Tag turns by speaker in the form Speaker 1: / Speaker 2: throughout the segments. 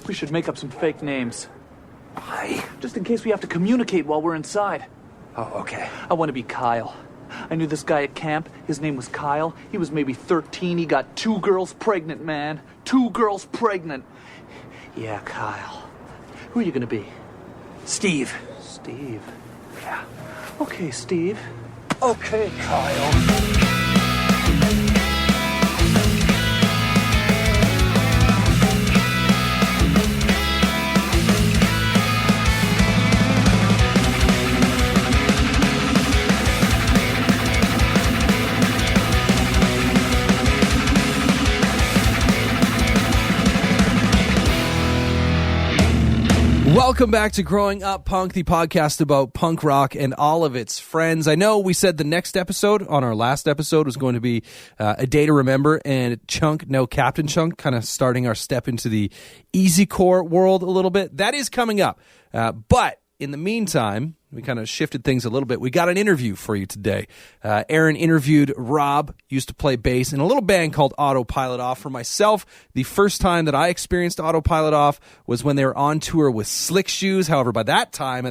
Speaker 1: We should make up some fake names.
Speaker 2: Why?
Speaker 1: Just in case we have to communicate while we're inside.
Speaker 2: Oh, okay.
Speaker 1: I want to be Kyle. I knew this guy at camp. His name was Kyle. He was maybe 13. He got 2 girls pregnant, man. 2 girls pregnant. Yeah, Kyle. Who are you going to be?
Speaker 2: Steve.
Speaker 1: Steve.
Speaker 2: Yeah.
Speaker 1: Okay, Steve.
Speaker 2: Okay, Kyle.
Speaker 3: Welcome back to Growing Up Punk, the podcast about punk rock and all of its friends. I know we said the next episode on our last episode was going to be a day to remember, and Captain Chunk, kind of starting our step into the easy core world a little bit. That is coming up. But in the meantime, we kind of shifted things a little bit. We got an interview for you today. Aaron interviewed Rob, used to play bass in a little band called Autopilot Off. For myself, the first time that I experienced Autopilot Off was when they were on tour with Slick Shoes. However, at that time,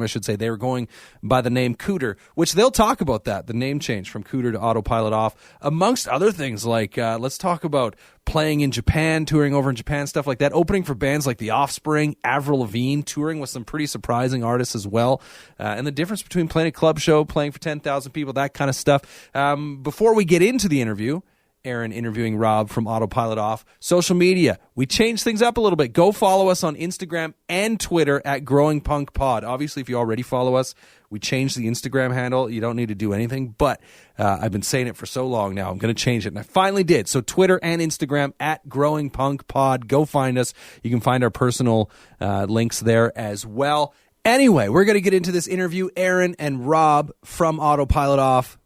Speaker 3: I should say, they were going by the name Cooter, which they'll talk about that, the name change from Cooter to Autopilot Off, amongst other things like, let's talk about playing in Japan, touring over in Japan, stuff like that, opening for bands like the Offspring, Avril Lavigne, touring with some pretty surprising artists as well, and the difference between playing a club show, playing for 10,000 people, that kind of stuff. Before we get into the interview, Aaron interviewing Rob from Autopilot Off, social media, we changed things up a little bit. Go follow us on Instagram and Twitter at Growing Punk Pod. Obviously, if you already follow us, we changed the Instagram handle. You don't need to do anything, but I've been saying it for so long now. I'm going to change it, and I finally did. So Twitter and Instagram at Growing Punk Pod. Go find us. You can find our personal links there as well. Anyway, we're going to get into this interview, Aaron and Rob from Autopilot Off,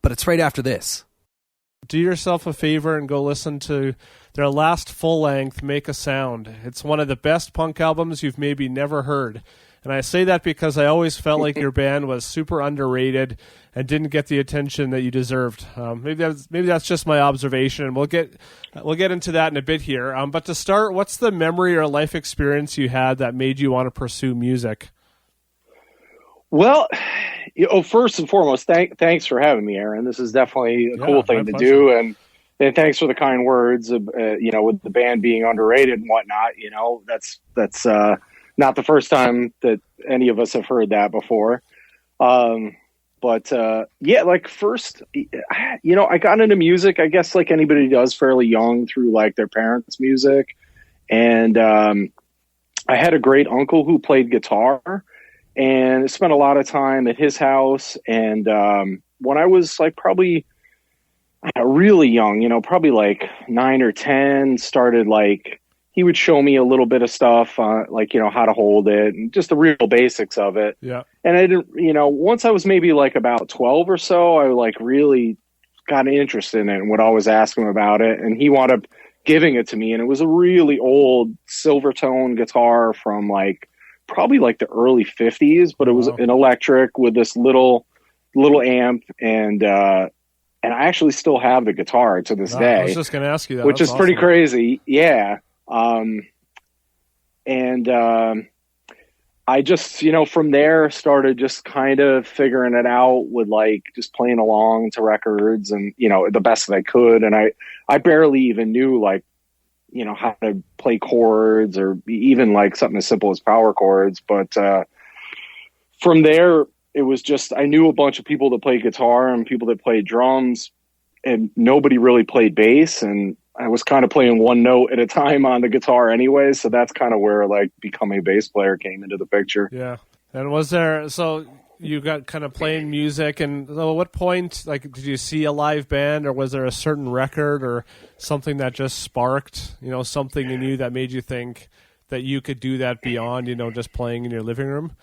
Speaker 3: but it's right after this.
Speaker 4: Do yourself a favor and go listen to their last full-length, Make a Sound. It's one of the best punk albums you've maybe never heard. And I say that because I always felt like your band was super underrated and didn't get the attention that you deserved. Maybe that's just my observation, and we'll get into that in a bit here. But to start, what's the memory or life experience you had that made you want to pursue music?
Speaker 5: Well, first and foremost, thanks for having me, Aaron. This is definitely a cool thing to do, and thanks for the kind words of, with the band being underrated and whatnot. That's not the first time that any of us have heard that before. First, I got into music, I guess, like anybody does, fairly young, through like their parents' music. And I had a great uncle who played guitar, and spent a lot of time at his house. And when I was like probably really young, probably like 9 or 10, started like, he would show me a little bit of stuff, how to hold it and just the real basics of it. Yeah. And I didn't, once I was maybe like about 12 or so, I like really got interested in it and would always ask him about it. And he wound up giving it to me. And it was a really old Silvertone guitar from like probably like the early 50s, but it was an electric with this little amp. And I actually still have the guitar to this day. I
Speaker 4: was just going to ask you that.
Speaker 5: Which is pretty crazy. Yeah. I just, from there started just kind of figuring it out with like just playing along to records and, the best that I could. And I barely even knew like, how to play chords or even like something as simple as power chords. But, from there, it was just, I knew a bunch of people that played guitar and people that played drums, and nobody really played bass. And I was kind of playing one note at a time on the guitar anyway. So that's kind of where like becoming a bass player came into the picture.
Speaker 4: Yeah. And so you got kind of playing music, and at what point, like, did you see a live band, or was there a certain record or something that just sparked, something in you that made you think that you could do that beyond, just playing in your living room?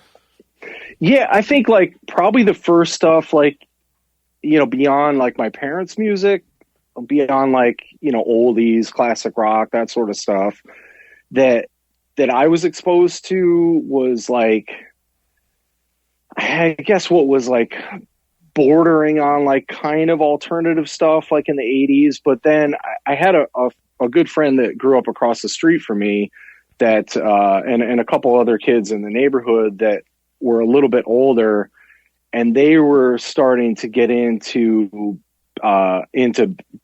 Speaker 5: Yeah, I think like probably the first stuff, like, beyond like my parents' music, beyond like, oldies, classic rock, that sort of stuff that I was exposed to was like, I guess what was like bordering on like kind of alternative stuff like in the 80s. But then I had a good friend that grew up across the street from me that and a couple other kids in the neighborhood that were a little bit older, and they were starting to get into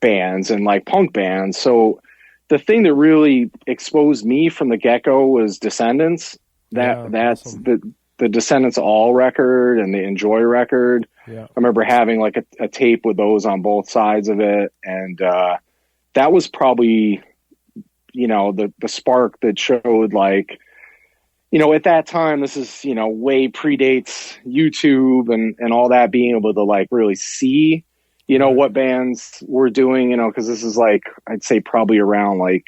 Speaker 5: bands and like punk bands. So the thing that really exposed me from the get-go was Descendants. That's awesome. The Descendants All record and the Enjoy record. Yeah. I remember having like a tape with those on both sides of it. And that was probably, the spark that showed, like, at that time, this is, way predates YouTube and all that, being able to like really see, what bands were doing, because this is like, I'd say probably around like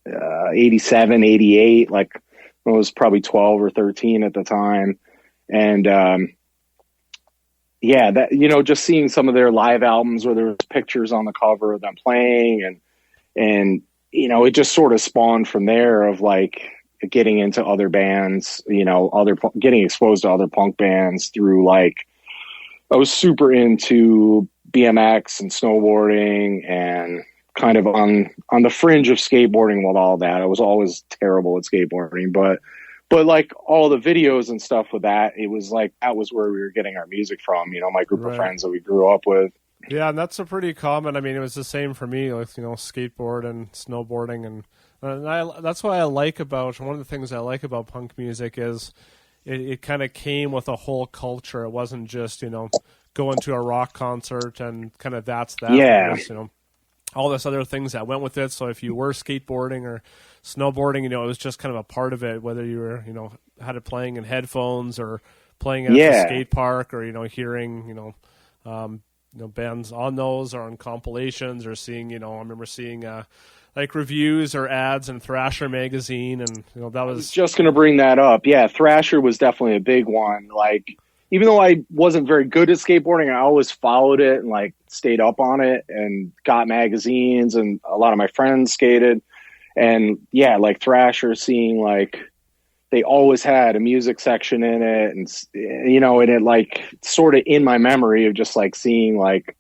Speaker 5: 87, 88, like I was probably 12 or 13 at the time. And that, just seeing some of their live albums where there was pictures on the cover of them playing and it just sort of spawned from there of like getting into other bands, getting exposed to other punk bands through, like, I was super into BMX and snowboarding and kind of on the fringe of skateboarding with all that. I was always terrible at skateboarding, but like all the videos and stuff with that, it was like, that was where we were getting our music from, my group of friends that we grew up with.
Speaker 4: Yeah, and that's a pretty common. I mean, it was the same for me, like, skateboard and snowboarding, and that's why I like about, one of the things I like about punk music is it kind of came with a whole culture. It wasn't just, going to a rock concert and kind of that's that.
Speaker 5: Yeah.
Speaker 4: Was, all this other things that went with it. So if you were skateboarding or snowboarding, it was just kind of a part of it, whether you were, had it playing in headphones or playing at the skate park or, hearing, bands on those or on compilations or seeing, I remember seeing like reviews or ads in Thrasher magazine, and that was... I was
Speaker 5: just going to bring that up. Yeah, Thrasher was definitely a big one. Like, even though I wasn't very good at skateboarding, I always followed it and like stayed up on it and got magazines, and a lot of my friends skated. And yeah, like Thrasher, seeing like they always had a music section in it, and and it like sort of in my memory of just like seeing like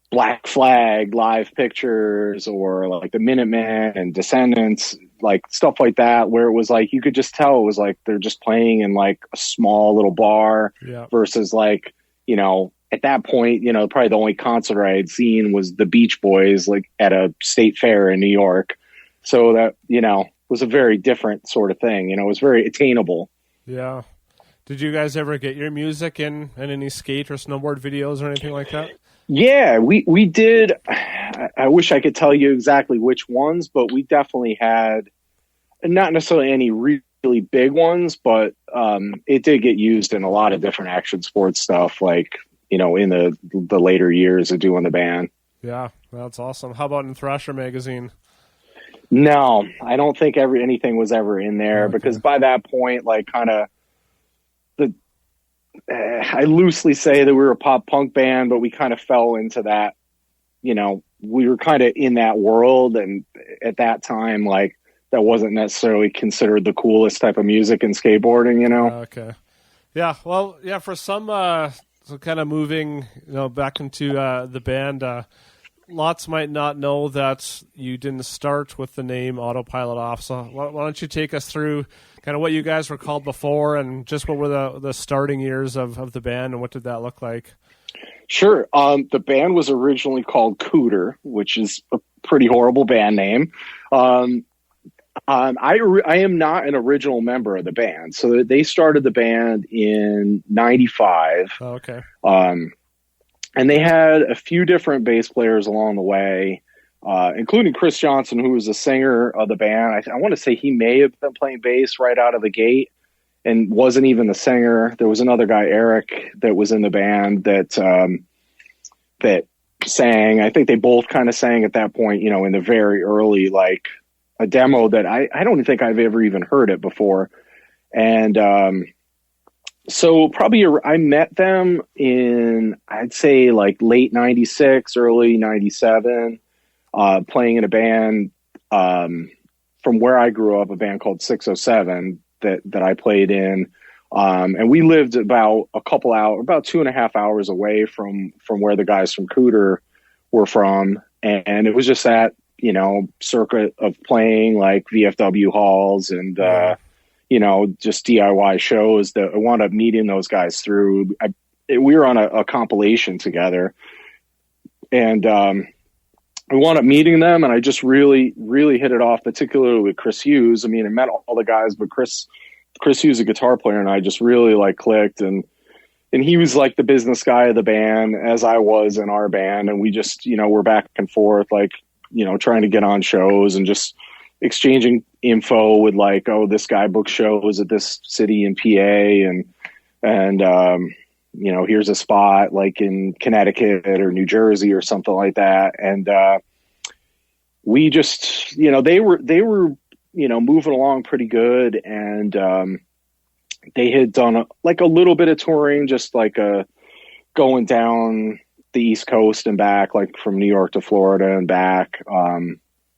Speaker 5: Black Flag live pictures or like the Minutemen and Descendants, like stuff like that, where it was like you could just tell it was like they're just playing in like a small little bar versus like, at that point, probably the only concert I had seen was the Beach Boys, like at a state fair in New York. So that, was a very different sort of thing. It was very attainable.
Speaker 4: Yeah. Did you guys ever get your music in any skate or snowboard videos or anything like that?
Speaker 5: Yeah, we did. I wish I could tell you exactly which ones, but we definitely had not necessarily any really big ones, but it did get used in a lot of different action sports stuff, like, in the later years of doing the band. Yeah,
Speaker 4: that's awesome. How about in Thrasher magazine?
Speaker 5: No, I don't think anything was ever in there, because by that point, like, kind of I loosely say that we were a pop punk band, but we kind of fell into that, we were kind of in that world. And at that time, like, that wasn't necessarily considered the coolest type of music in skateboarding,
Speaker 4: Okay. Yeah. Well, yeah, for some, so kind of moving, back into the band, lots might not know that you didn't start with the name Autopilot Off. So why don't you take us through kind of what you guys were called before and just what were the starting years of the band and what did that look like?
Speaker 5: Sure. The band was originally called Cooter, which is a pretty horrible band name. I am not an original member of the band. So they started the band in 95.
Speaker 4: Oh, okay.
Speaker 5: And they had a few different bass players along the way, including Chris Johnson, who was the singer of the band. I want to say he may have been playing bass right out of the gate and wasn't even the singer. There was another guy, Eric, that was in the band that sang. I think they both kind of sang at that point, in the very early, like a demo that I don't think I've ever even heard it before. And so probably I met them in, I'd say, like late 96, early 97, playing in a band from where I grew up, a band called 607 that I played in. And we lived about about 2.5 hours away from where the guys from Cooter were from. And it was just that circuit of playing like VFW halls and, just DIY shows that I wound up meeting those guys through. We were on a compilation together, and I wound up meeting them, and I just really, really hit it off, particularly with Chris Hughes. I mean, I met all the guys, but Chris Hughes, a guitar player, and I just really like clicked, and he was like the business guy of the band, as I was in our band, and we just, we're back and forth, like, trying to get on shows and just exchanging info with like, oh, this guy books shows at this city in PA, and here's a spot like in Connecticut or New Jersey or something like that. And we just, they were moving along pretty good. And they had done a little bit of touring, just like going down the East Coast and back, like from New York to Florida and back.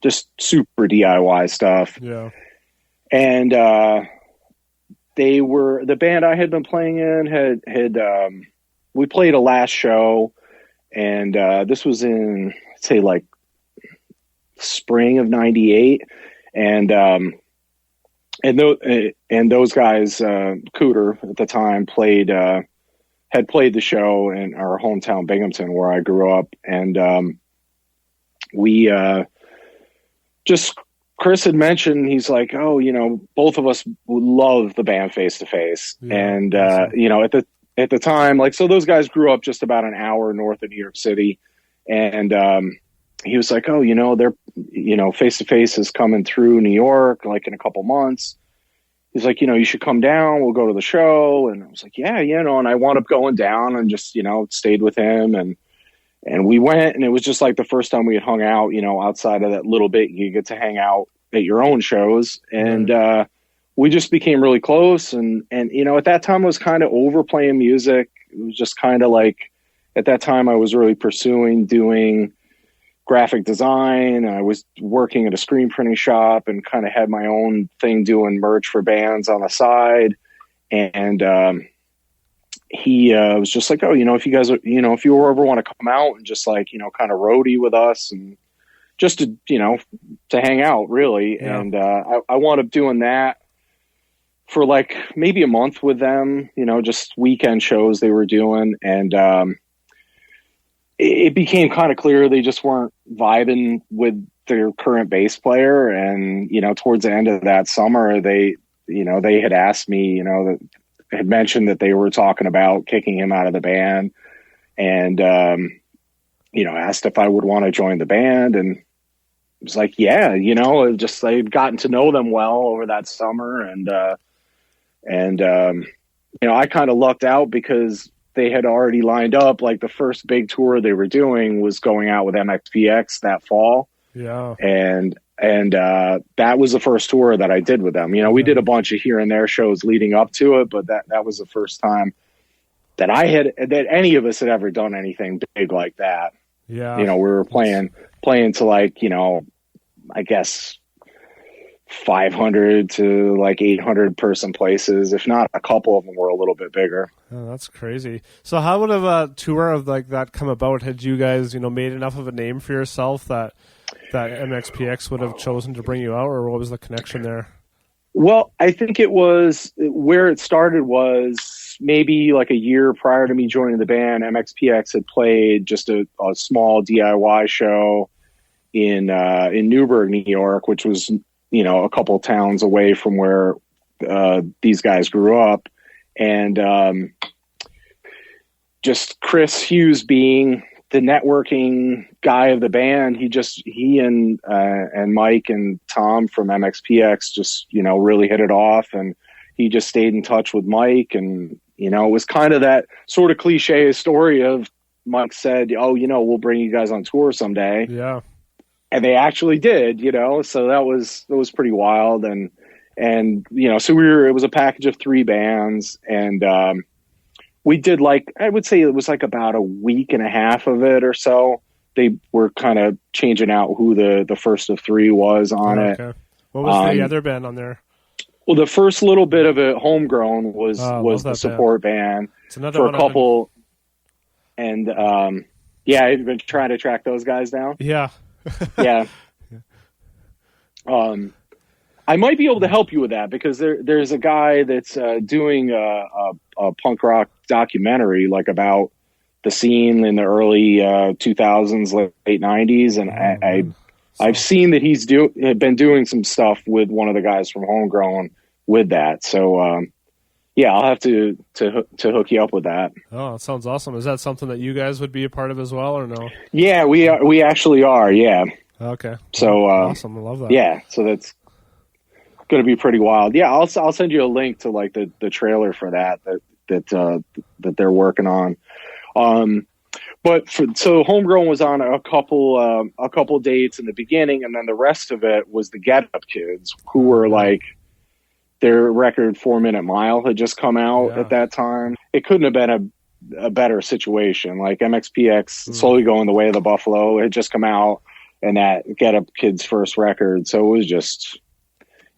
Speaker 5: Just super DIY stuff.
Speaker 4: Yeah.
Speaker 5: And the band I had been playing in had we played a last show, and this was in, say, like spring of '98, and those guys, Cooter at the time, had played the show in our hometown Binghamton, where I grew up, and we Chris had mentioned, he's like, oh, both of us would love the band Face to Face. And, at the time, like, so those guys grew up just about an hour north of New York City. And, he was like, oh, they're, Face to Face is coming through New York, like in a couple months. He's like, you should come down. We'll go to the show. And I was like, yeah, and I wound up going down and just, stayed with him. And we went, and it was just like the first time we had hung out, outside of that little bit you get to hang out at your own shows. And we just became really close. And at that time I was kind of over playing music. It was just kind of like, at that time I was really pursuing doing graphic design. I was working at a screen printing shop and kind of had my own thing doing merch for bands on the side. And, he was just like, oh, if you guys, if you ever want to come out and just like, kind of roadie with us and just to, to hang out really. Yeah. And I wound up doing that for like maybe a month with them, just weekend shows they were doing. And it became kind of clear they just weren't vibing with their current bass player. And, towards the end of that summer, they had asked me, that had mentioned that they were talking about kicking him out of the band, and asked if I would want to join the band, and it was like, yeah, just they'd gotten to know them well over that summer, and I kind of lucked out because they had already lined up, like the first big tour they were doing was going out with MxPx that fall.
Speaker 4: Yeah.
Speaker 5: And that was the first tour that I did with them. We did a bunch of here and there shows leading up to it, but that was the first time that any of us had ever done anything big like that.
Speaker 4: Yeah.
Speaker 5: We were playing to like, I guess 500 to like 800 person places. If not, a couple of them were a little bit bigger.
Speaker 4: Oh, that's crazy. So how would a tour of like that come about? Had you guys, made enough of a name for yourself that MxPx would have chosen to bring you out, or what was the connection there?
Speaker 5: Well, I think it was where it started was maybe like a year prior to me joining the band. MxPx had played just a small DIY show in Newburgh, New York, which was, a couple towns away from where these guys grew up. And just Chris Hughes being the networking guy of the band, he and Mike and Tom from MxPx just, really hit it off, and he just stayed in touch with Mike. And, it was kind of that sort of cliche story of Mike said, oh, we'll bring you guys on tour someday.
Speaker 4: Yeah.
Speaker 5: And they actually did, so that was pretty wild. And so it was a package of 3 bands, and, we did I would say it was like about a week and a half of it or so. They were kind of changing out who the first of 3 was on it.
Speaker 4: What was the other band on there?
Speaker 5: Well, the first little bit of it, Homegrown, was the support band for a couple. And I've been trying to track those guys down.
Speaker 4: Yeah.
Speaker 5: Yeah. I might be able to help you with that because there's a guy that's doing a punk rock documentary like about the scene in the early 2000s, late 90s, and I've seen that he's been doing some stuff with one of the guys from Homegrown with that. So yeah, I'll have to hook you up with that.
Speaker 4: Oh, that sounds awesome. Is that something that you guys would be a part of as well, or no?
Speaker 5: Yeah, we actually are. Yeah.
Speaker 4: Okay.
Speaker 5: So
Speaker 4: awesome. I love that.
Speaker 5: Yeah. So that's going to be pretty wild. Yeah, I'll send you a link to like the trailer for that they're working on. So Homegrown was on a couple dates in the beginning, and then the rest of it was the Get Up Kids, who were like, their record 4 Minute Mile had just come out at that time. It couldn't have been a better situation. Like MxPx slowly going the way of the Buffalo had just come out, and that Get Up Kids' first record. So it was just,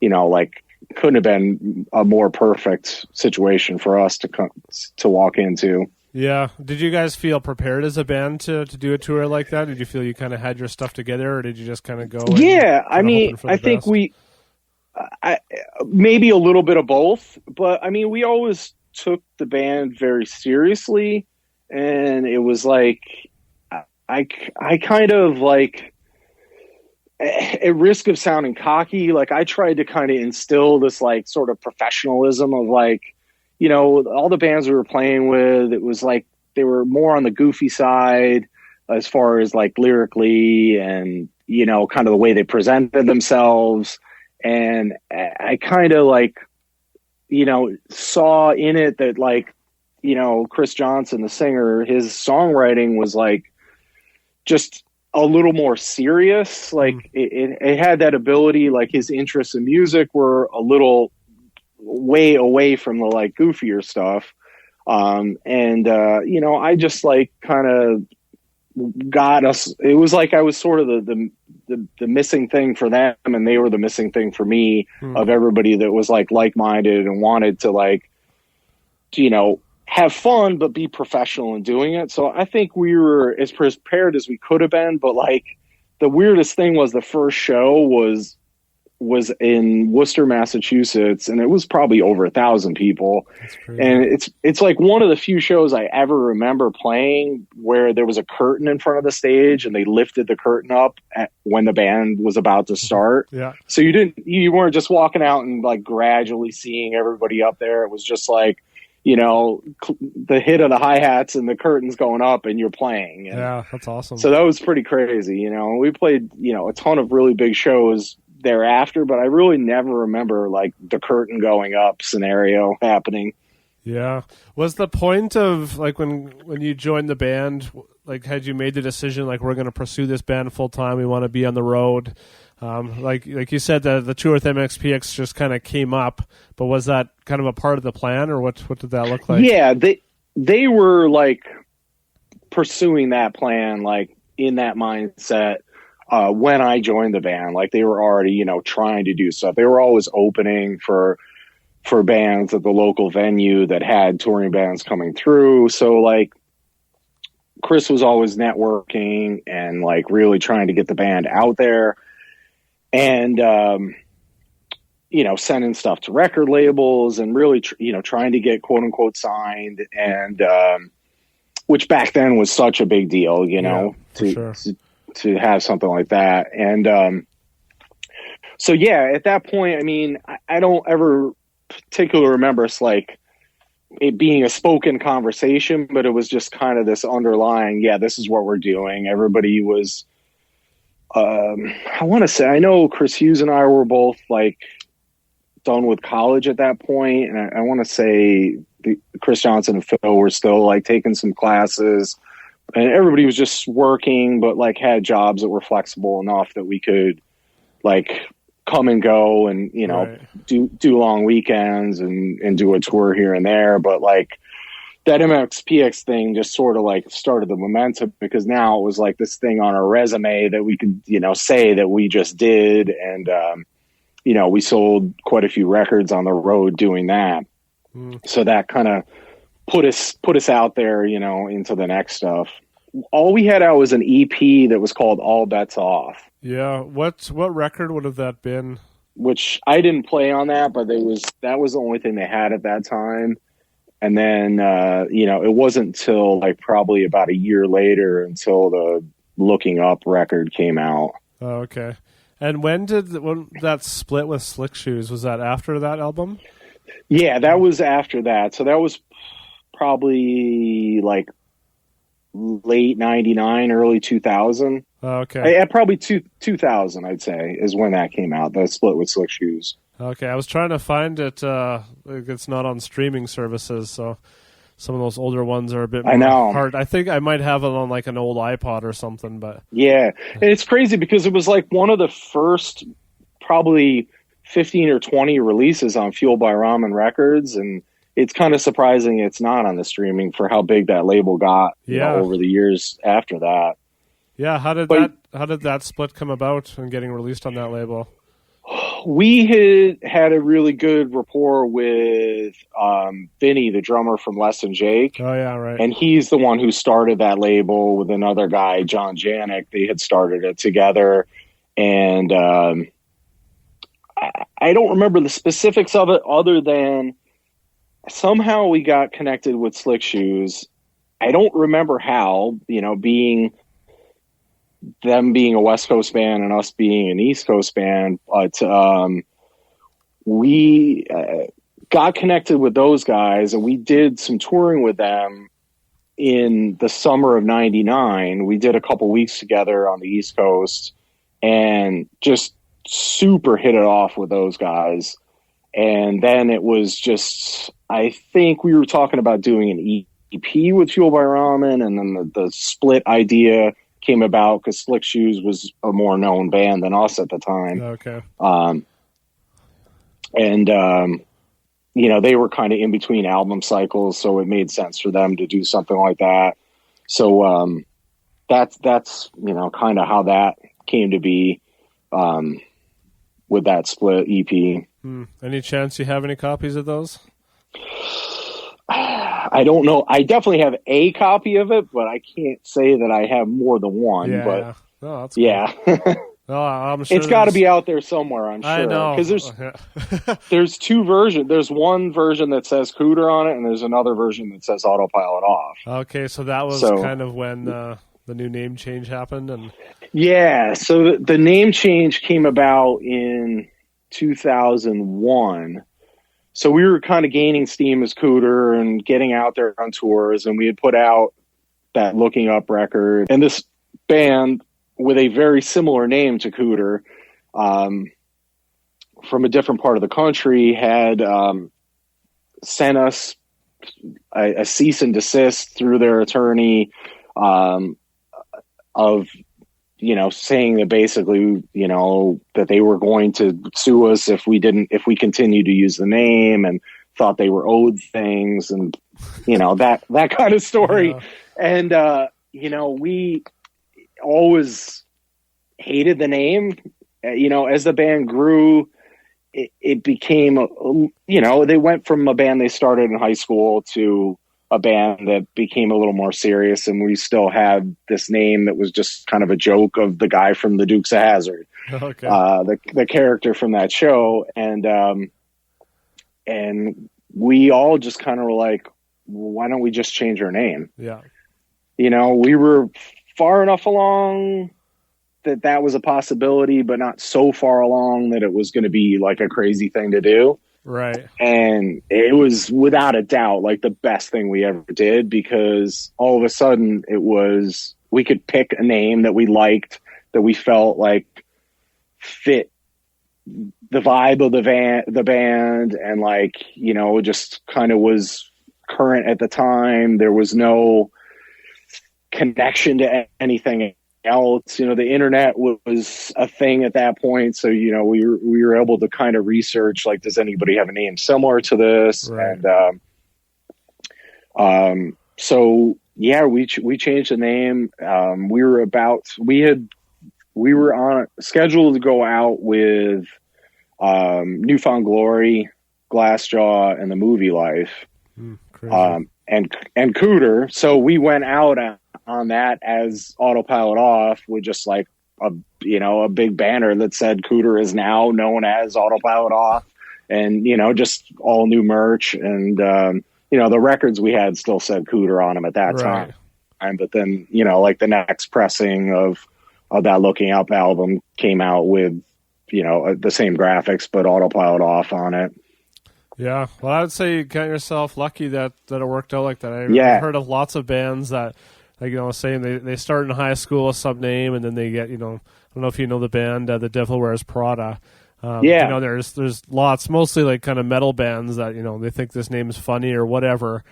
Speaker 5: like, couldn't have been a more perfect situation for us to walk into.
Speaker 4: Yeah. Did you guys feel prepared as a band to do a tour like that? Did you feel you kind of had your stuff together, or did you just kind of go?
Speaker 5: Yeah, I mean, I think maybe a little bit of both, but I mean, we always took the band very seriously, and it was like I kind of like, at risk of sounding cocky, like I tried to kind of instill this like sort of professionalism of like, all the bands we were playing with, it was like they were more on the goofy side as far as like lyrically and, kind of the way they presented themselves. And I kind of like, saw in it that like, Chris Johnson, the singer, his songwriting was like just a little more serious. Like it had that ability, like his interests in music were a little way away from the like goofier stuff. I just like kind of got us. It was like I was sort of the missing thing for them, and they were the missing thing for me, of everybody that was like-minded and wanted to like, have fun, but be professional in doing it. So I think we were as prepared as we could have been, but like the weirdest thing was the first show was in Worcester, Massachusetts, and it was probably over 1,000 people. And it's like one of the few shows I ever remember playing where there was a curtain in front of the stage, and they lifted the curtain up when the band was about to start.
Speaker 4: Yeah.
Speaker 5: So you weren't just walking out and like gradually seeing everybody up there. It was just like, the hit of the hi-hats and the curtains going up and you're playing. And
Speaker 4: yeah, that's awesome.
Speaker 5: so that was pretty crazy. We played, a ton of really big shows thereafter, but I really never remember like the curtain going up scenario happening.
Speaker 4: Yeah. Was the point of like when you joined the band, like had you made the decision like we're going to pursue this band full time, we want to be on the road? Like you said, the tour with MxPx just kind of came up, but was that kind of a part of the plan, or what did that look like? Yeah,
Speaker 5: they were like pursuing that plan, like in that mindset. When I joined the band, like they were already, trying to do stuff. They were always opening for bands at the local venue that had touring bands coming through. So like Chris was always networking and like really trying to get the band out there, and sending stuff to record labels and really trying to get quote unquote signed, and which back then was such a big deal, to have something like that. And so yeah, at that point, I mean, I don't ever particularly remember like it being a spoken conversation, but it was just kind of this underlying, this is what we're doing. Everybody was I want to say, I know Chris Hughes and I were both like done with college at that point, and I want to say Chris Johnson and Phil were still like taking some classes, and everybody was just working, but like had jobs that were flexible enough that we could like come and go and, right. do long weekends and do a tour here and there. But like that MxPx thing just sort of like started the momentum, because now it was like this thing on our resume that we could, say that we just did. And, we sold quite a few records on the road doing that. So that kind of put us out there, into the next stuff. all we had out was an EP that was called All Bets Off.
Speaker 4: Yeah. What record would have that been?
Speaker 5: Which I didn't play on that, but that was the only thing they had at that time. And then, it wasn't until like probably about a year later until the Looking Up record came out.
Speaker 4: Oh, okay. And when that split with Slick Shoes? Was that after that album?
Speaker 5: Yeah, that was after that. So that was probably like late 99, early 2000.
Speaker 4: Oh, okay.
Speaker 5: Yeah, probably 2000, I'd say, is when that came out, the split with Slick Shoes.
Speaker 4: Okay, I was trying to find it. It's not on streaming services, so some of those older ones are a bit more hard. I think I might have it on like an old iPod or something, but
Speaker 5: yeah, and it's crazy because it was like one of the first probably 15 or 20 releases on Fueled by Ramen Records, and it's kind of surprising it's not on the streaming for how big that label got over the years after that.
Speaker 4: Yeah, how did that split come about and getting released on that label?
Speaker 5: We had a really good rapport with Vinny, the drummer from Less Than Jake.
Speaker 4: Oh, yeah, right.
Speaker 5: And he's the one who started that label with another guy, John Janik. They had started it together. And I don't remember the specifics of it other than somehow we got connected with Slick Shoes. I don't remember how, them being a West Coast band and us being an East Coast band, but we got connected with those guys and we did some touring with them in the summer of 99. We did a couple weeks together on the East Coast and just super hit it off with those guys. And then it was just, I think we were talking about doing an EP with Fueled by Ramen, and then the split idea came about because Slick Shoes was a more known band than us at the time.
Speaker 4: Okay.
Speaker 5: They were kind of in between album cycles, so it made sense for them to do something like that. So that's kind of how that came to be with that split EP.
Speaker 4: Any chance you have any copies of those?
Speaker 5: I don't know. I definitely have a copy of it, but I can't say that I have more than one.
Speaker 4: Yeah.
Speaker 5: But
Speaker 4: Oh, that's
Speaker 5: yeah.
Speaker 4: Oh, I'm sure
Speaker 5: it's got to be out there somewhere, I'm sure.
Speaker 4: I know.
Speaker 5: Because there's two versions. There's one version that says Cooter on it, and there's another version that says Autopilot Off.
Speaker 4: Okay, so that was kind of when the new name change happened? And
Speaker 5: yeah, so the name change came about in 2001. So we were kind of gaining steam as Cooter and getting out there on tours, and we had put out that Looking Up record. And this band with a very similar name to Cooter from a different part of the country had sent us a cease and desist through their attorney of saying that basically, that they were going to sue us if we continued to use the name, and thought they were owed things, and, that kind of story.
Speaker 4: Yeah.
Speaker 5: And, we always hated the name. As the band grew, it became, they went from a band they started in high school to a band that became a little more serious, and we still had this name that was just kind of a joke of the guy from the Dukes of Hazzard,
Speaker 4: okay.
Speaker 5: The character from that show. And we all just kind of were like, why don't we just change our name?
Speaker 4: Yeah.
Speaker 5: We were far enough along that was a possibility, but not so far along that it was going to be like a crazy thing to do.
Speaker 4: Right.
Speaker 5: And it was without a doubt like the best thing we ever did, because all of a sudden we could pick a name that we liked, that we felt like fit the vibe of the band, and just kind of was current at the time. There was no connection to anything else. The internet was a thing at that point, so we were able to kind of research, like, does anybody have a name similar to this?
Speaker 4: Right.
Speaker 5: And so yeah, we changed the name. We were on scheduled to go out with Newfound Glory, Glassjaw, and the Movie Life,
Speaker 4: crazy.
Speaker 5: and Cooter. So we went out on that as Autopilot Off with just like a big banner that said Cooter is now known as Autopilot Off, and just all new merch, and the records we had still said Cooter on them at that time. But then like the next pressing of that Looking Up album came out with the same graphics but Autopilot Off on it.
Speaker 4: Yeah, well, I would say you count yourself lucky that it worked out like that. I've heard of lots of bands that, like, saying they start in high school with some name, and then they get, I don't know if you know the band, The Devil Wears Prada. There's lots, mostly like kind of metal bands that, they think this name is funny or whatever.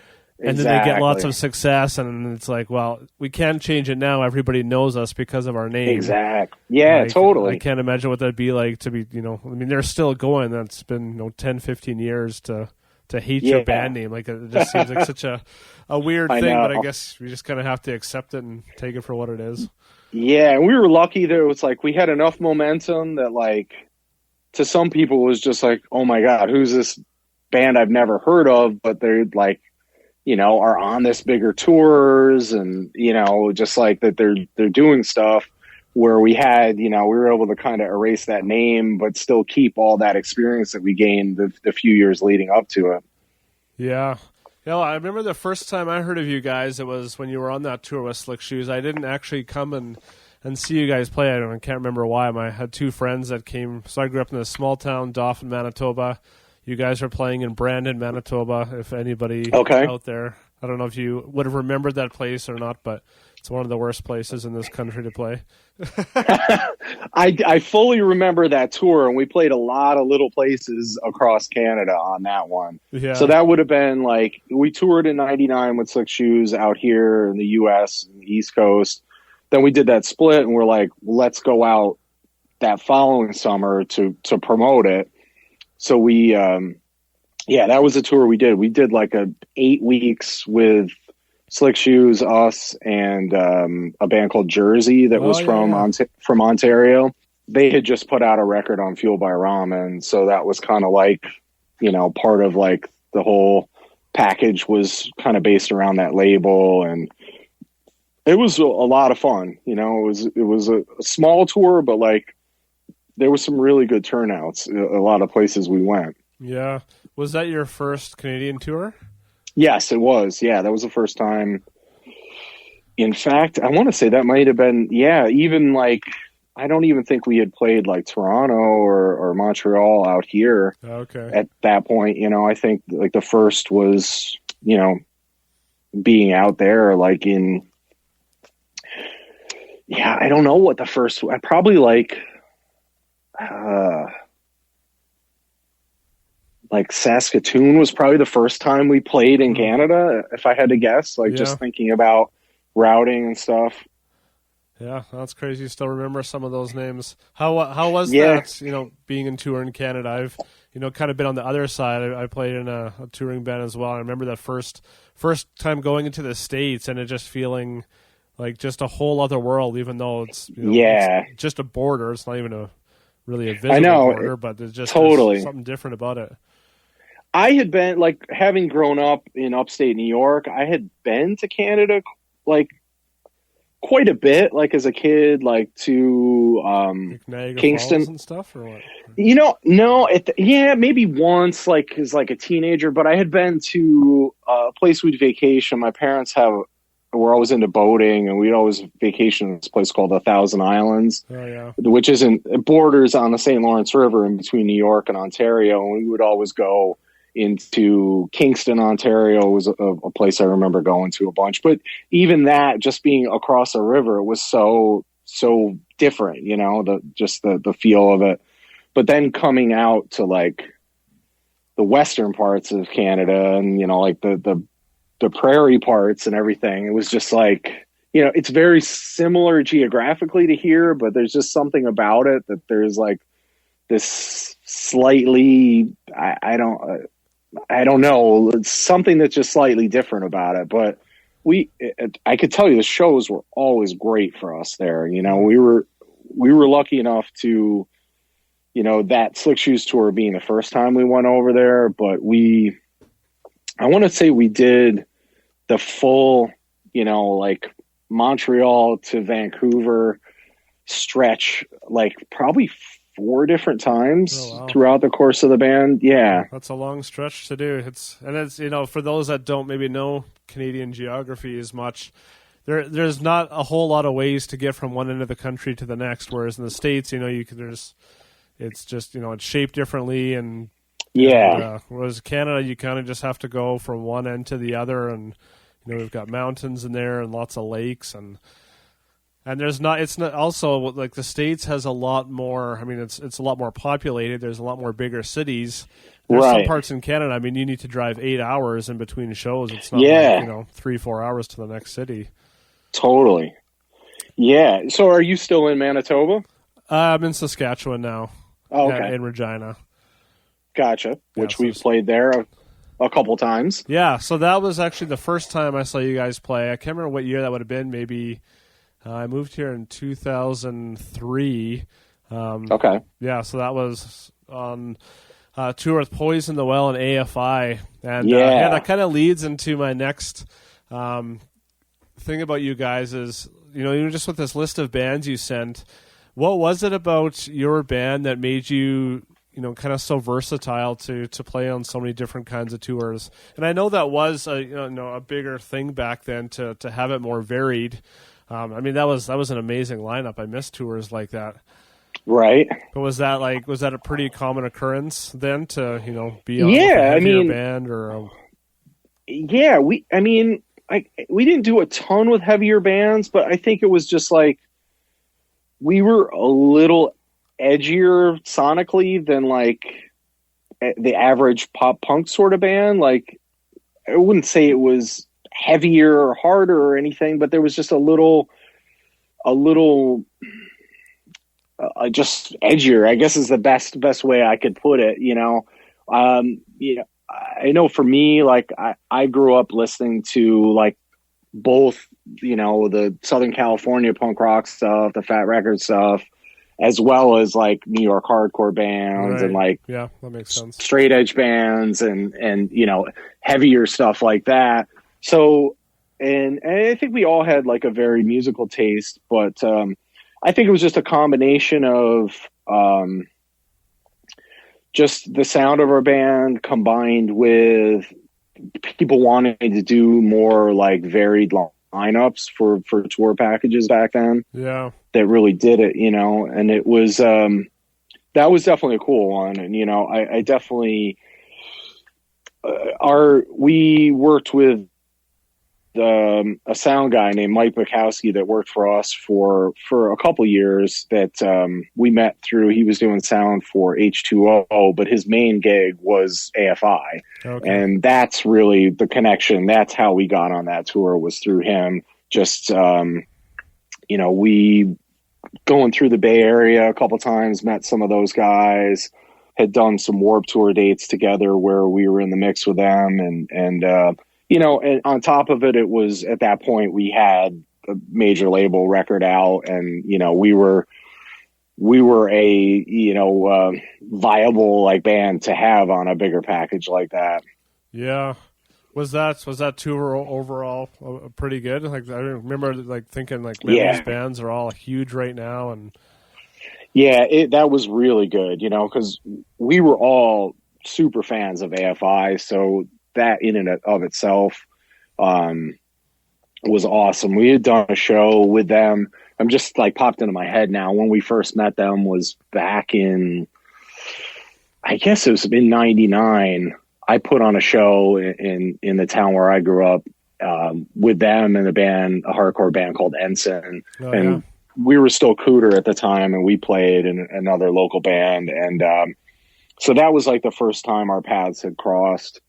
Speaker 4: And then they get lots of success, and it's like, well, we can't change it now. Everybody knows us because of our name.
Speaker 5: Exactly. Yeah, totally.
Speaker 4: I can't imagine what that'd be like to be, they're still going. That's been, 10, 15 years to hate your band name. Like, it just seems like such a weird thing, but I guess we just kind of have to accept it and take it for what it is.
Speaker 5: Yeah, and we were lucky that it was like we had enough momentum that, like, to some people it was just like, oh my God, who's this band I've never heard of? But they're like, are on this bigger tours, and just like that they're doing stuff where we had, we were able to kind of erase that name but still keep all that experience that we gained the few years leading up to it.
Speaker 4: Yeah. I remember the first time I heard of you guys, it was when you were on that tour with Slick Shoes. I didn't actually come and see you guys play. I can't remember why. I had two friends that came. So I grew up in a small town, Dauphin, Manitoba. You guys are playing in Brandon, Manitoba, if anybody out there. I don't know if you would have remembered that place or not, but it's one of the worst places in this country to play.
Speaker 5: I fully remember that tour, and we played a lot of little places across Canada on that one.
Speaker 4: Yeah.
Speaker 5: So that would have been like, we toured in 99 with Slick Shoes out here in the U.S., and the East Coast. Then we did that split, and we're like, let's go out that following summer to promote it. So we, that was a tour we did. We did like 8 weeks with Slick Shoes, us, and a band called Jersey that was from Ontario. They had just put out a record on Fueled by Ramen, so that was kind of like, part of like the whole package was kind of based around that label, and it was a lot of fun. It was a small tour, but like, there was some really good turnouts a lot of places we went.
Speaker 4: Yeah. Was that your first Canadian tour?
Speaker 5: Yes, it was. Yeah, that was the first time. In fact, I want to say that might have been, even like, I don't even think we had played like Toronto or Montreal out here at that point. I think like the first was, being out there like in, I don't know what the first, I probably like Saskatoon was probably the first time we played in Canada, if I had to guess, just thinking about routing and stuff.
Speaker 4: Yeah, that's crazy. You still remember some of those names. How was that, being in tour in Canada? I've, kind of been on the other side. I played in a touring band as well. I remember that first time going into the States and it just feeling like just a whole other world, even though it's, it's just a border. It's not even really a visible border, but there's just there's something different about it.
Speaker 5: I had been, like, having grown up in upstate New York, I had been to Canada, like, quite a bit, like, as a kid, like, to
Speaker 4: like
Speaker 5: Kingston
Speaker 4: Falls and stuff, or what?
Speaker 5: No, maybe once, like, as, like, a teenager, but I had been to a place we'd vacation. My parents were always into boating, and we'd always vacation in this place called 1,000 Islands, which borders on the St. Lawrence River in between New York and Ontario, and we would always go into Kingston, Ontario was a place I remember going to a bunch. But even that, just being across a river, it was so different, the feel of it. But then coming out to like the western parts of Canada and, like the prairie parts and everything, it was just like, it's very similar geographically to here, but there's just something about it that there's like this slightly, I don't know, something that's just slightly different about it. But I could tell you the shows were always great for us there. We were lucky enough to, that Slick Shoes tour being the first time we went over there, but I want to say we did the full, like Montreal to Vancouver stretch like probably 4 different times throughout the course of the band. Yeah.
Speaker 4: That's a long stretch to do. It's for those that don't maybe know Canadian geography as much, there's not a whole lot of ways to get from one end of the country to the next, whereas in the States, it's just, it's shaped differently and whereas Canada, you kind of just have to go from one end to the other, and we've got mountains in there and lots of lakes, and it's not also like the States has a lot more. I mean, it's a lot more populated. There's a lot more bigger cities. There's some parts in Canada. I mean, you need to drive 8 hours in between shows. It's not 3-4 hours to the next city.
Speaker 5: Totally. Yeah. So are you still in Manitoba?
Speaker 4: I'm in Saskatchewan now.
Speaker 5: Oh, okay.
Speaker 4: In Regina.
Speaker 5: Gotcha. Which we've played there a couple times.
Speaker 4: Yeah. So that was actually the first time I saw you guys play. I can't remember what year that would have been. Maybe I moved here in 2003.
Speaker 5: Okay.
Speaker 4: Yeah. So that was on tour with Poison the Well and AFI. And that kind of leads into my next thing about you guys is, just with this list of bands you sent, what was it about your band that made you, kind of so versatile to play on so many different kinds of tours? And I know that was a bigger thing back then to have it more varied. I mean, that was an amazing lineup. I miss tours like that.
Speaker 5: Right.
Speaker 4: But was that a pretty common occurrence then to, be on a band or?
Speaker 5: Yeah, we didn't do a ton with heavier bands, but I think it was just like we were a little edgier sonically than like the average pop punk sort of band. Like, I wouldn't say it was heavier or harder or anything, but there was just a little just edgier, I guess is the best way I could put it. I know for me, like I grew up listening to like both, the Southern California punk rock stuff, the Fat Record stuff, as well as like New York hardcore bands and like
Speaker 4: that makes sense.
Speaker 5: Straight edge bands and heavier stuff like that. So, and I think we all had like a very musical taste, but I think it was just a combination of just the sound of our band combined with people wanting to do more like varied lineups for tour packages back then.
Speaker 4: Yeah.
Speaker 5: That really did it, and it was, that was definitely a cool one. And, I definitely, we worked with a sound guy named Mike Bukowski that worked for us for a couple years that we met through. He was doing sound for H2O, but his main gig was AFI. Okay. And that's really the connection. That's how we got on that tour, was through him. Just, we going through the Bay Area a couple times, met some of those guys, had done some Warped Tour dates together where we were in the mix with them. And on top of it, it was at that point we had a major label record out, and, we were a, viable like band to have on a bigger package like that.
Speaker 4: Yeah. Was that tour overall pretty good? Like, I remember like thinking like, man, these bands are all huge right now. And
Speaker 5: that was really good, cause we were all super fans of AFI. So that in and of itself was awesome. We had done a show with them. I'm just like popped into my head now. When we first met them was back in, I guess it was in 99. I put on a show in the town where I grew up with them and a hardcore band called Ensign. We were still Cooter at the time, and we played in another local band. And so that was like the first time our paths had crossed.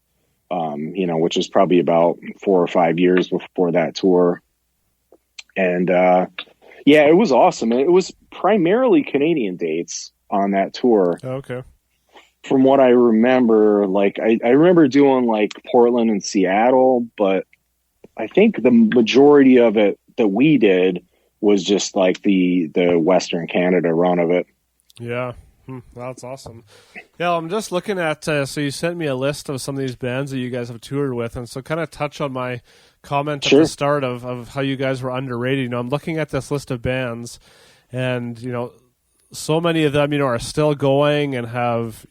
Speaker 5: Which is probably about 4 or 5 years before that tour. And, it was awesome. It was primarily Canadian dates on that tour.
Speaker 4: Okay.
Speaker 5: From what I remember, like, I remember doing like Portland and Seattle, but I think the majority of it that we did was just like the Western Canada run of it.
Speaker 4: Yeah. That's awesome. Yeah, I'm just looking at, so you sent me a list of some of these bands that you guys have toured with, and so kind of touch on my comment at the start of how you guys were underrated. You know, I'm looking at this list of bands, and, you know, so many of them, you know, are still going and have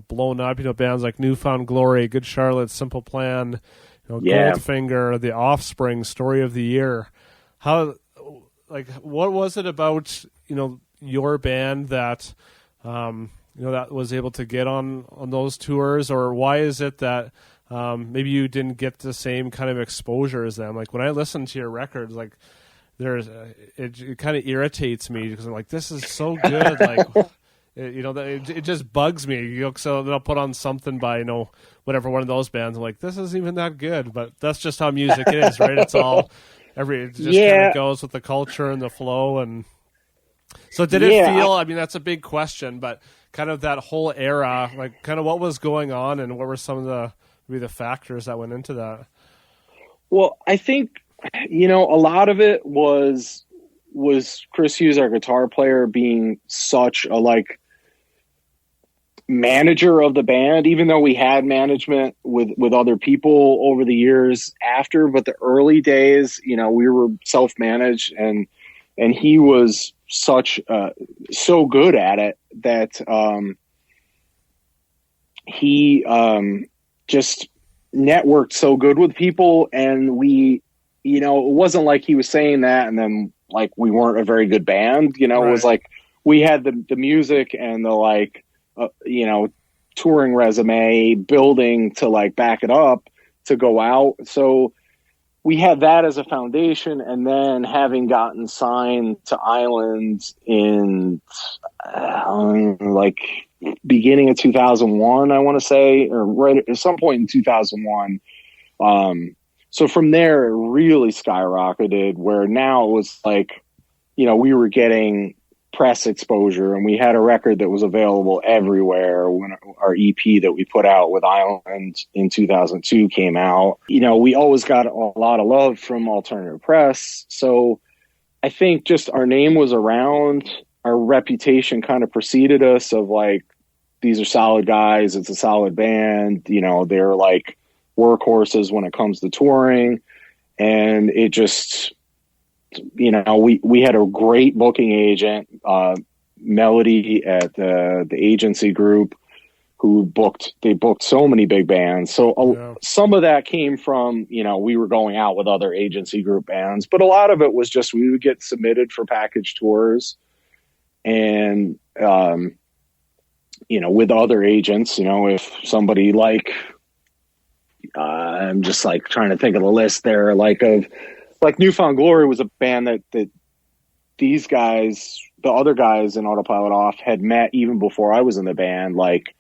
Speaker 4: blown up, you know, bands like Newfound Glory, Good Charlotte, Simple Plan, you know, Goldfinger, The Offspring, Story of the Year. What was it about, you know, your band that, you know, that was able to get on those tours, or why is it that maybe you didn't get the same kind of exposure as them? Like when I listen to your records, like it kind of irritates me because I'm like, this is so good, like it just bugs me. You know, so then I'll put on something by, you know, whatever one of those bands. I'm like, this isn't even that good, but that's just how music is, right? It's all it just kind of goes with the culture and the flow. And so did it feel? I mean, that's a big question, but kind of that whole era, like kind of what was going on and what were some of the factors that went into that?
Speaker 5: Well, I think, you know, a lot of it was Chris Hughes, our guitar player, being such a like manager of the band, even though we had management with other people over the years after, but the early days, you know, we were self-managed and he was so good at it that he just networked so good with people, and we, you know, it wasn't like he was saying that and then like we weren't a very good band, you know. Right. It was like we had the music and the like you know, touring resume building to like back it up to go out. So we had that as a foundation, and then having gotten signed to Island in like beginning of 2001, I want to say, or right at some point in 2001. So from there, it really skyrocketed, where now it was like, you know, we were getting press exposure, and we had a record that was available everywhere when our EP that we put out with Island in 2002 came out. You know, we always got a lot of love from alternative press. So I think just our name was around, our reputation kind of preceded us of like, these are solid guys. It's a solid band. You know, they're like workhorses when it comes to touring. And it just, you know, we had a great booking agent, Melody at the agency group, who booked so many big bands. So some of that came from, you know, we were going out with other agency group bands, but a lot of it was just, we would get submitted for package tours, and, you know, with other agents, you know, if somebody like, I'm just like trying to think of the list there, like Newfound Glory was a band that these guys, the other guys in Autopilot Off, had met even before I was in the band, like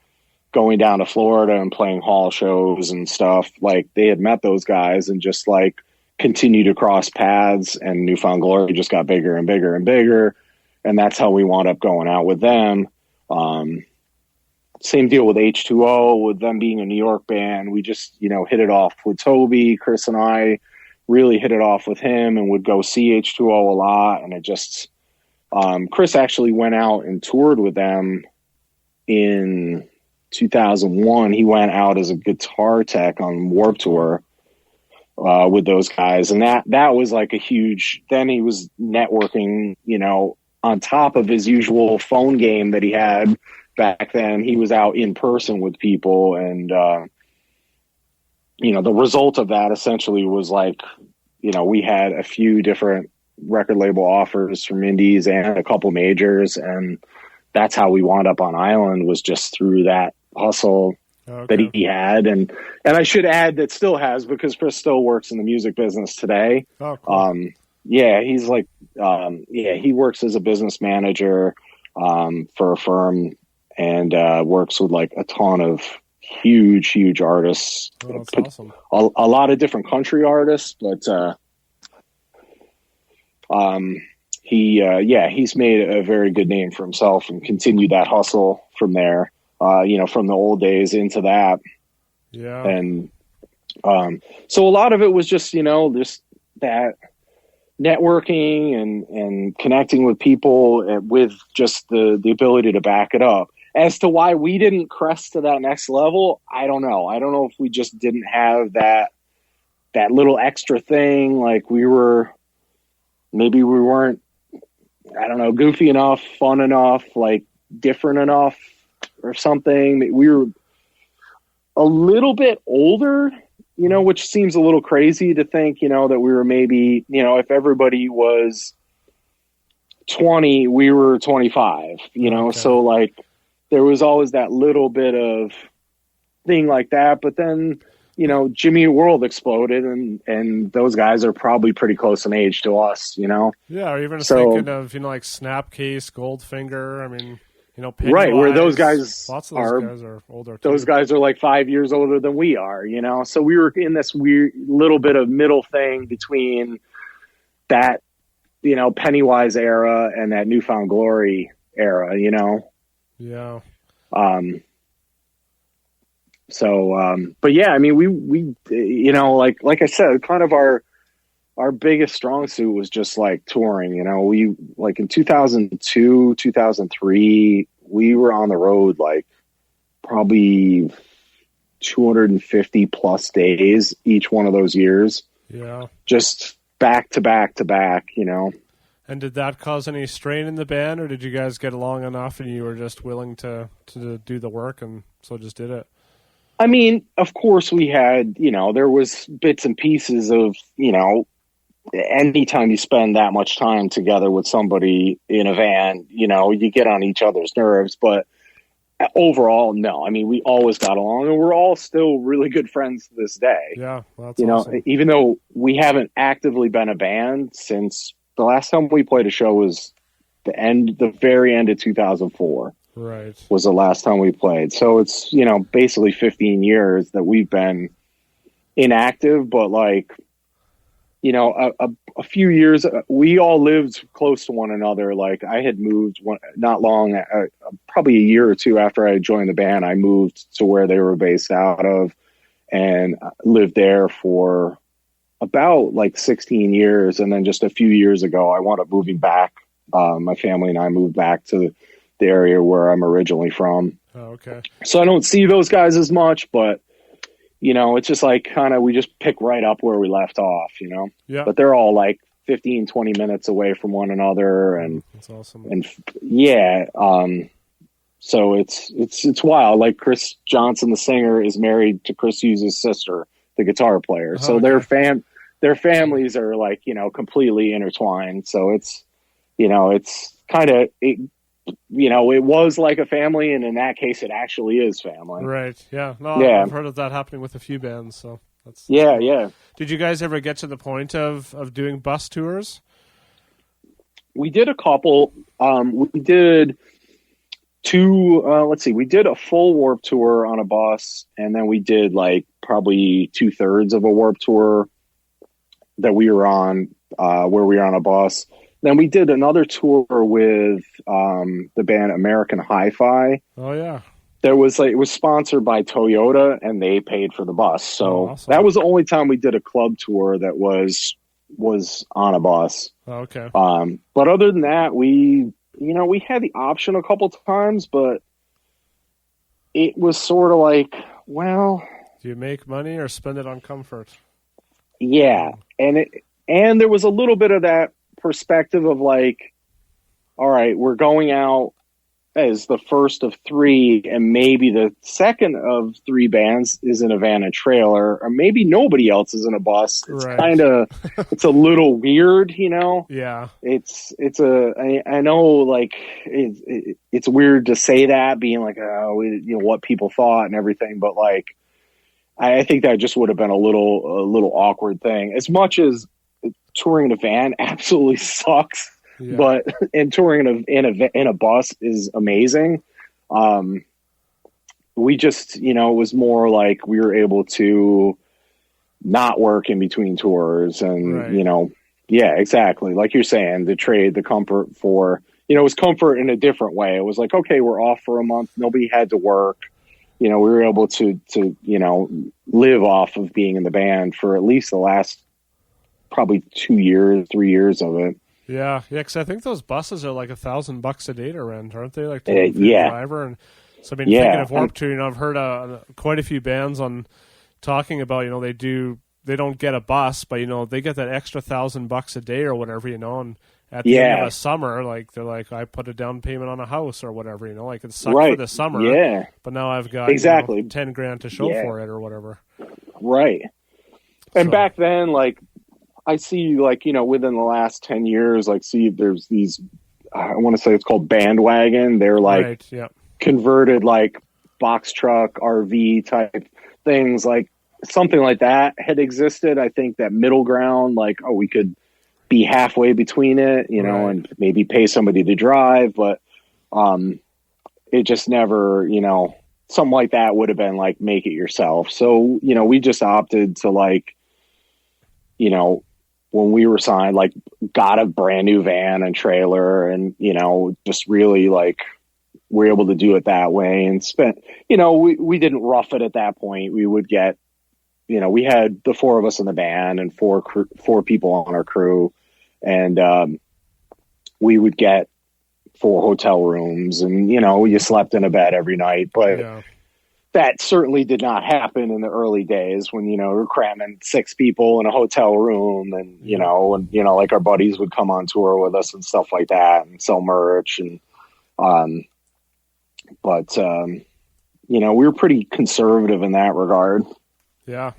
Speaker 5: going down to Florida and playing hall shows and stuff. Like they had met those guys and just like continued to cross paths, and Newfound Glory just got bigger and bigger and bigger. And that's how we wound up going out with them. Same deal with H2O, with them being a New York band. We just, you know, hit it off with Toby. Chris and I really hit it off with him and would go see H2O a lot. And it just, Chris actually went out and toured with them in 2001. He went out as a guitar tech on Warped Tour with those guys. And that was like a huge, then he was networking, you know, on top of his usual phone game that he had back then. He was out in person with people, and you know, the result of that essentially was like, you know, we had a few different record label offers from indies and a couple majors, and that's how we wound up on Island, was just through that hustle that he had. And I should add that still has, because Chris still works in the music business today. Oh, cool. Yeah, he's like, he works as a business manager for a firm, and works with like a ton of huge artists.
Speaker 4: Oh, that's awesome.
Speaker 5: A lot of different country artists, but he's made a very good name for himself and continued that hustle from there, you know, from the old days into that. Yeah. And so a lot of it was just, you know, just that networking and connecting with people with just the ability to back it up. as to why we didn't crest to that next level, I don't know. I don't know if we just didn't have that little extra thing. Like maybe we weren't, I don't know, goofy enough, fun enough, like different enough or something. We were a little bit older, which seems a little crazy to think, that we were maybe, if everybody was 20, we were 25,
Speaker 4: Okay.
Speaker 5: So like there was always that little bit of thing like that. But then, Jimmy World exploded and those guys are probably pretty close in age to us,
Speaker 4: Yeah, or even thinking of, like Snapcase, Goldfinger. I mean, Pennywise,
Speaker 5: right, where those guys
Speaker 4: lots of those guys are older too.
Speaker 5: Those guys are like 5 years older than we are, So we were in this weird little bit of middle thing between that, Pennywise era and that Newfound Glory era,
Speaker 4: Yeah.
Speaker 5: But yeah, I mean, we like I said, kind of our biggest strong suit was just like touring, we like in 2002, 2003, we were on the road, like probably 250 plus days each one of those years.
Speaker 4: Yeah.
Speaker 5: Just back to back to back,
Speaker 4: And did that cause any strain in the band, or did you guys get along enough and you were just willing to do the work and so just did it?
Speaker 5: I mean, of course we had, there was bits and pieces of, anytime you spend that much time together with somebody in a van, you get on each other's nerves, but overall, no. I mean, we always got along and we're all still really good friends to this day.
Speaker 4: Yeah. Well, that's awesome.
Speaker 5: Even though we haven't actively been a band since the last time we played a show was the very end of 2004.
Speaker 4: Right.
Speaker 5: Was the last time we played. So it's, basically 15 years that we've been inactive, but like, a few years, we all lived close to one another. Like I had moved not long, probably a year or two after I joined the band, I moved to where they were based out of and lived there for about like 16 years. And then just a few years ago, I wound up moving back. My family and I moved back to the area where I'm originally from.
Speaker 4: Oh, okay.
Speaker 5: So I don't see those guys as much, but it's just like kind of, we just pick right up where we left off,
Speaker 4: Yeah.
Speaker 5: but they're all like 15, 20 minutes away from one another. And
Speaker 4: that's awesome.
Speaker 5: And yeah. So it's wild. Like Chris Johnson, the singer, is married to Chris Hughes' sister, the guitar player. So
Speaker 4: okay.
Speaker 5: their families are like, completely intertwined. So it's kind of, it was like a family, and in that case, it actually is family.
Speaker 4: Right. Yeah. No,
Speaker 5: Yeah.
Speaker 4: I've heard of that happening with a few bands. So that's
Speaker 5: Yeah.
Speaker 4: cool.
Speaker 5: Yeah.
Speaker 4: Did you guys ever get to the point of doing bus tours?
Speaker 5: We did a couple. We did two. Let's see. We did a full Warp Tour on a bus, and then we did like probably 2/3 of a Warp Tour that we were on, where we were on a bus. Then we did another tour with the band American Hi-Fi.
Speaker 4: Oh yeah.
Speaker 5: It was sponsored by Toyota, and they paid for the bus. So
Speaker 4: awesome.
Speaker 5: That was the only time we did a club tour that was on a bus.
Speaker 4: Oh, okay.
Speaker 5: But other than that, we had the option a couple times, but it was sort of like, well,
Speaker 4: do you make money or spend it on comfort?
Speaker 5: Yeah, and there was a little bit of that perspective of like, all right, we're going out as the first of three, and maybe the second of three bands is in a van and trailer, or maybe nobody else is in a bus. It's
Speaker 4: Right.
Speaker 5: kind of, it's a little weird,
Speaker 4: Yeah.
Speaker 5: I know, like, it's weird to say that, being like, what people thought and everything, but like, I think that just would have been a little awkward thing. As much as touring in a van absolutely sucks,
Speaker 4: Yeah.
Speaker 5: but touring in a bus is amazing. We just, it was more like we were able to not work in between tours, and
Speaker 4: Right.
Speaker 5: Yeah, exactly. Like you're saying, to trade the comfort for, it was comfort in a different way. It was like, okay, we're off for a month. Nobody had to work. We were able to live off of being in the band for at least the last probably 2 years, 3 years of it.
Speaker 4: Yeah, because I think those buses are like $1,000 a day to rent, aren't they? Like
Speaker 5: Yeah.
Speaker 4: driver, and So thinking of Warped Tour, I've heard quite a few bands on talking about, they don't get a bus, but they get that extra $1,000 a day or whatever, and at the end of a summer, they're like, I put a down payment on a house or whatever, it sucked for the summer, but now I've got $10,000 to show for it or whatever.
Speaker 5: Right. And back then, I see, within the last 10 years, there's these, I want to say it's called bandwagon. They're converted, box truck, RV type things, something like that had existed. I think that middle ground, we could be halfway between it, and maybe pay somebody to drive, but it just never, something like that would have been make it yourself. So, we just opted to when we were signed, got a brand new van and trailer and, just really we're able to do it that way and spent, we didn't rough it at that point. We would get, we had the 4 of us in the band and 4 people on our crew. And we would get 4 hotel rooms and, you slept in a bed every night. But that certainly did not happen in the early days when, we're cramming 6 people in a hotel room and, our buddies would come on tour with us and stuff like that and sell merch. And, we were pretty conservative in that regard.
Speaker 4: Yeah.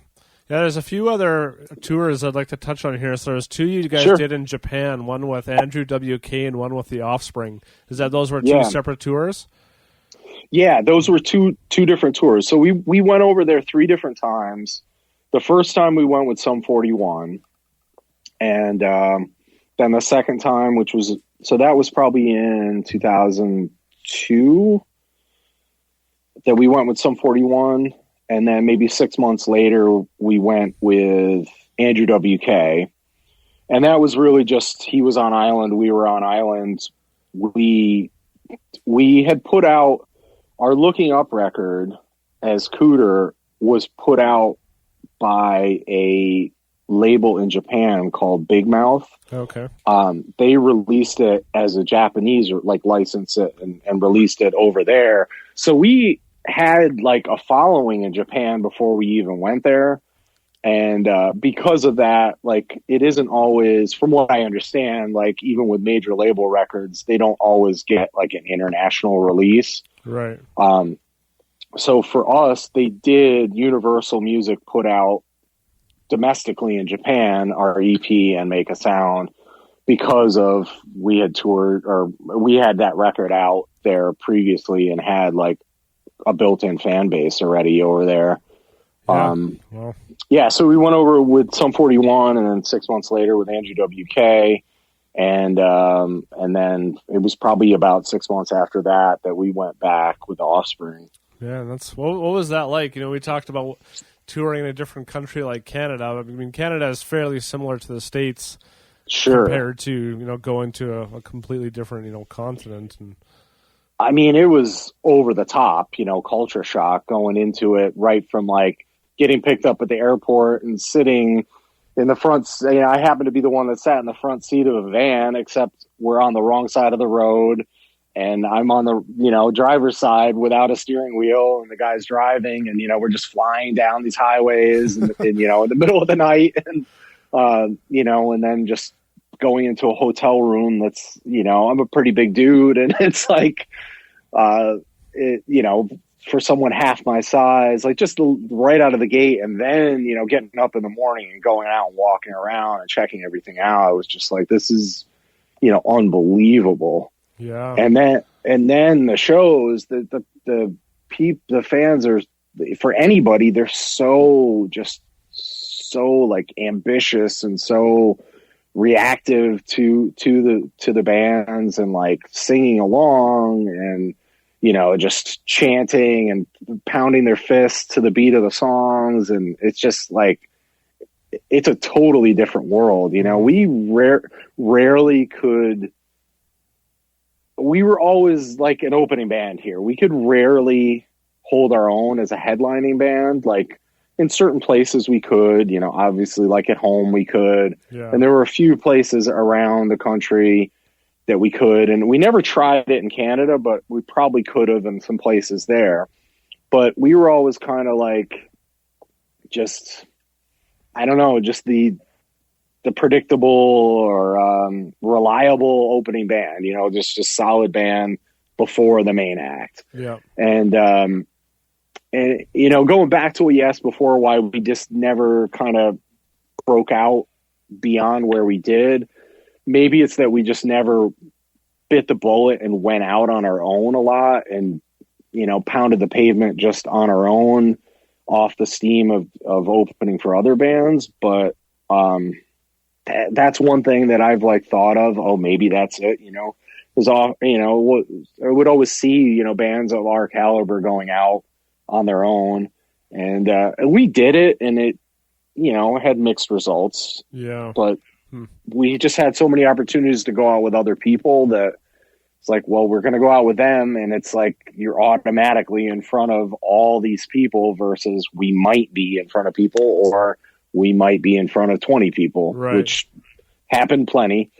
Speaker 4: Yeah, there's a few other tours I'd like to touch on here. So there's 2 you guys did in Japan, one with Andrew WK and one with the Offspring. Those were 2 separate tours?
Speaker 5: Yeah, those were two different tours. So we went over there 3 different times. The first time we went with Sum 41. And then the second time, that was probably in 2002 that we went with Sum 41. And then maybe 6 months later, we went with Andrew WK. And that was really just, he was on island, we were on island. We had put out our Looking Up record as Cooter was put out by a label in Japan called Big Mouth.
Speaker 4: Okay.
Speaker 5: They released it as a Japanese, or licensed it and released it over there. So we had a following in Japan before we even went there. And because of that, it isn't always, from what I understand, even with major label records, they don't always get an international release.
Speaker 4: Right.
Speaker 5: So for us, they did, Universal Music put out domestically in Japan our EP and Make a Sound because of we had toured, or we had that record out there previously and had a built-in fan base already over there. So we went over with Sum 41 and then 6 months later with Andrew WK. And then it was probably about 6 months after that we went back with the Offspring.
Speaker 4: Yeah. That's, what was that like? We talked about touring in a different country like Canada. I mean, Canada is fairly similar to the States compared to, going to a completely different, continent. And
Speaker 5: I mean, it was over the top, culture shock going into it, right from getting picked up at the airport and sitting in the front. I happened to be the one that sat in the front seat of a van, except we're on the wrong side of the road and I'm on the, driver's side without a steering wheel and the guy's driving and, we're just flying down these highways and in the middle of the night and, and then just going into a hotel room that's, I'm a pretty big dude and it's for someone half my size, just right out of the gate. And then, getting up in the morning and going out and walking around and checking everything out. I was just this is, unbelievable.
Speaker 4: Yeah.
Speaker 5: And then the shows, the fans are, for anybody, they're so ambitious and so reactive to the bands and singing along and, just chanting and pounding their fists to the beat of the songs. And it's just it's a totally different world. We rarely could, we were always an opening band here. We could rarely hold our own as a headlining band. In certain places we could, obviously at home we could. Yeah. And there were a few places around the country that we could, and we never tried it in Canada, but we probably could have in some places there. But we were always kind of like, just, I don't know, just the predictable or reliable opening band, just solid band before the main act.
Speaker 4: Yeah.
Speaker 5: And going back to what you asked before, why we just never kind of broke out beyond where we did, maybe it's that we just never bit the bullet and went out on our own a lot and, pounded the pavement just on our own off the steam of opening for other bands. But that's one thing that I've like thought of. Oh, maybe that's it, because I would always see, bands of our caliber going out on their own. And we did it, and it, had mixed results.
Speaker 4: Yeah.
Speaker 5: But we just had so many opportunities to go out with other people that it's like, well, we're going to go out with them. And it's like, you're automatically in front of all these people versus we might be in front of people, or we might be in front of 20 people,
Speaker 4: right,
Speaker 5: which happened plenty.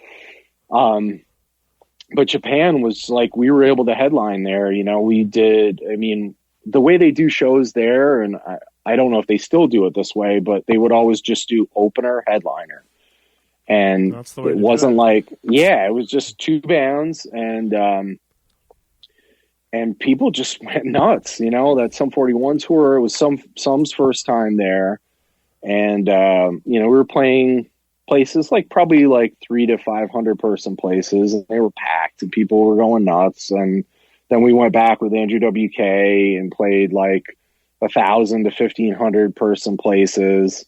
Speaker 5: But Japan was like, we were able to headline there. We did, the way they do shows there, and I don't know if they still do it this way, but they would always just do opener, headliner. And it wasn't like, it was just two bands, and people just went nuts, that Sum 41 tour. It was Sum's first time there. And, we were playing places like probably like 300 to 500 person places, and they were packed and people were going nuts. And then we went back with Andrew WK and played like 1,000 to 1,500 person places.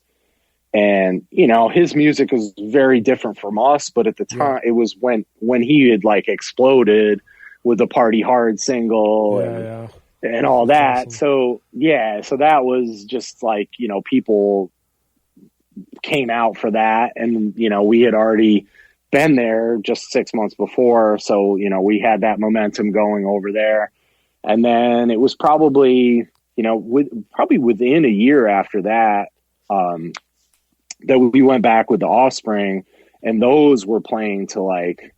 Speaker 5: And, his music was very different from us, but at the time it was when he had like exploded with the Party Hard single and all that. Awesome. So that was just like, people came out for that. And, we had already been there just 6 months before. So, we had that momentum going over there. And then it was probably, probably within a year after that, that we went back with the Offspring, and those were playing to like,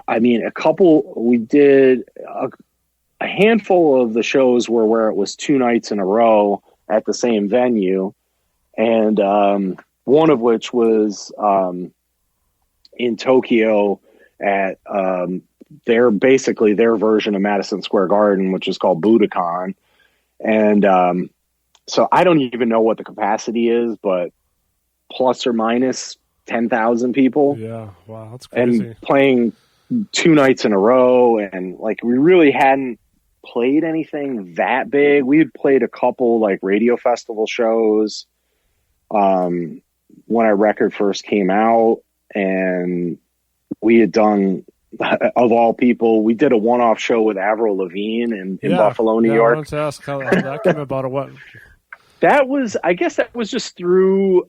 Speaker 5: we did a handful of the shows were where it was 2 nights in a row at the same venue. And one of which was in Tokyo at their version of Madison Square Garden, which is called Budokan. And so I don't even know what the capacity is, but plus or minus 10,000 people.
Speaker 4: Yeah, wow, that's crazy.
Speaker 5: And playing 2 nights in a row, and like we really hadn't played anything that big. We had played a couple like radio festival shows when our record first came out, and we had done, of all people, we did a one-off show with Avril Lavigne in Buffalo, New York.
Speaker 4: I wanted to ask how that came about, or what?
Speaker 5: I guess that was just through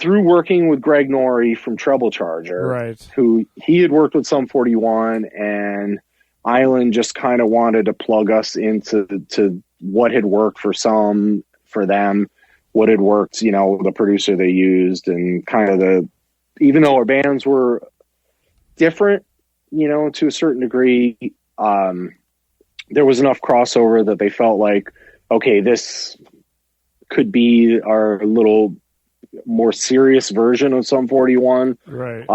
Speaker 5: working with Greg Norrie from Treble Charger,
Speaker 4: right?
Speaker 5: Who he had worked with Sum 41, and Island just kind of wanted to plug us into what had worked for them, what had worked, the producer they used, and kind of even though our bands were different, to a certain degree, there was enough crossover that they felt like, okay, this could be our little more serious version of Sum 41.
Speaker 4: Right.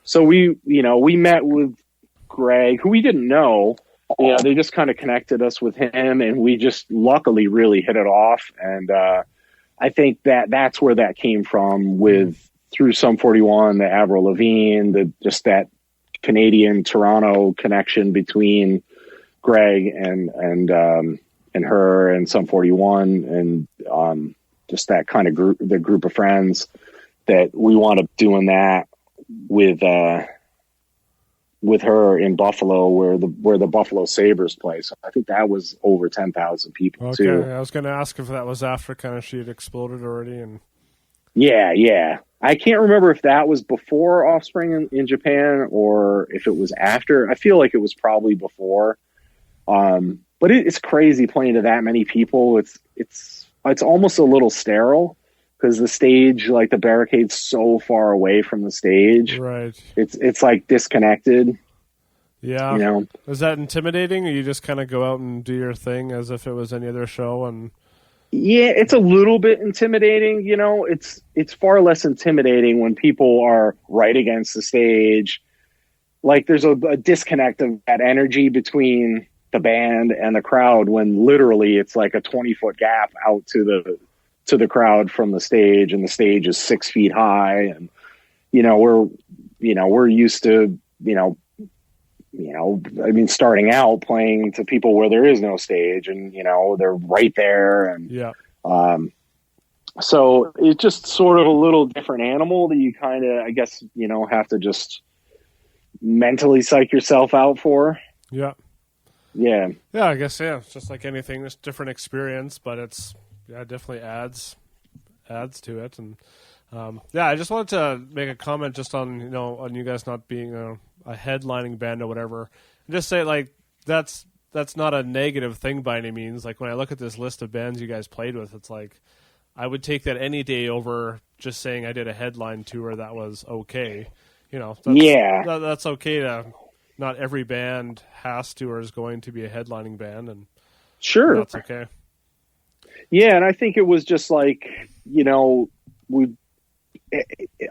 Speaker 5: So we met with Greg, who we didn't know. They just kind of connected us with him, and we just luckily really hit it off. And I think that's where that came from through Sum 41, the Avril Lavigne, just that Canadian Toronto connection between Greg and her and Sum 41, and just that kind of group of friends that we wound up doing that with her in Buffalo, where the Buffalo Sabres play. So I think that was over 10,000 people too.
Speaker 4: I was going to ask if that was after kind of she had exploded already. And
Speaker 5: yeah. I can't remember if that was before Offspring in Japan or if it was after. I feel like it was probably before. But it's crazy playing to that many people. It's almost a little sterile because the stage, like the barricade's so far away from the stage.
Speaker 4: Right.
Speaker 5: It's like disconnected.
Speaker 4: Yeah.
Speaker 5: You know?
Speaker 4: Is that intimidating, or you just kind of go out and do your thing as if it was any other show? And
Speaker 5: Yeah, it's a little bit intimidating. You know, it's far less intimidating when people are right against the stage. Like there's a disconnect of that energy between the band and the crowd when literally it's like a 20-foot gap out to the crowd from the stage, and the stage is 6 feet high. And, we're used to, I mean, starting out playing to people where there is no stage, and, they're right there. And,
Speaker 4: yeah.
Speaker 5: So it's just sort of a little different animal that you kind of, I guess, have to just mentally psych yourself out for.
Speaker 4: Yeah.
Speaker 5: Yeah.
Speaker 4: Yeah, I guess, yeah. It's just like anything, it's different experience, but it definitely adds to it. And, I just wanted to make a comment just on, on you guys not being a headlining band or whatever. And just say, like, that's not a negative thing by any means. Like, when I look at this list of bands you guys played with, it's like, I would take that any day over just saying I did a headline tour that was okay. That's okay to, not every band has to or is going to be a headlining band, and
Speaker 5: sure,
Speaker 4: that's okay.
Speaker 5: Yeah, and I think it was just like,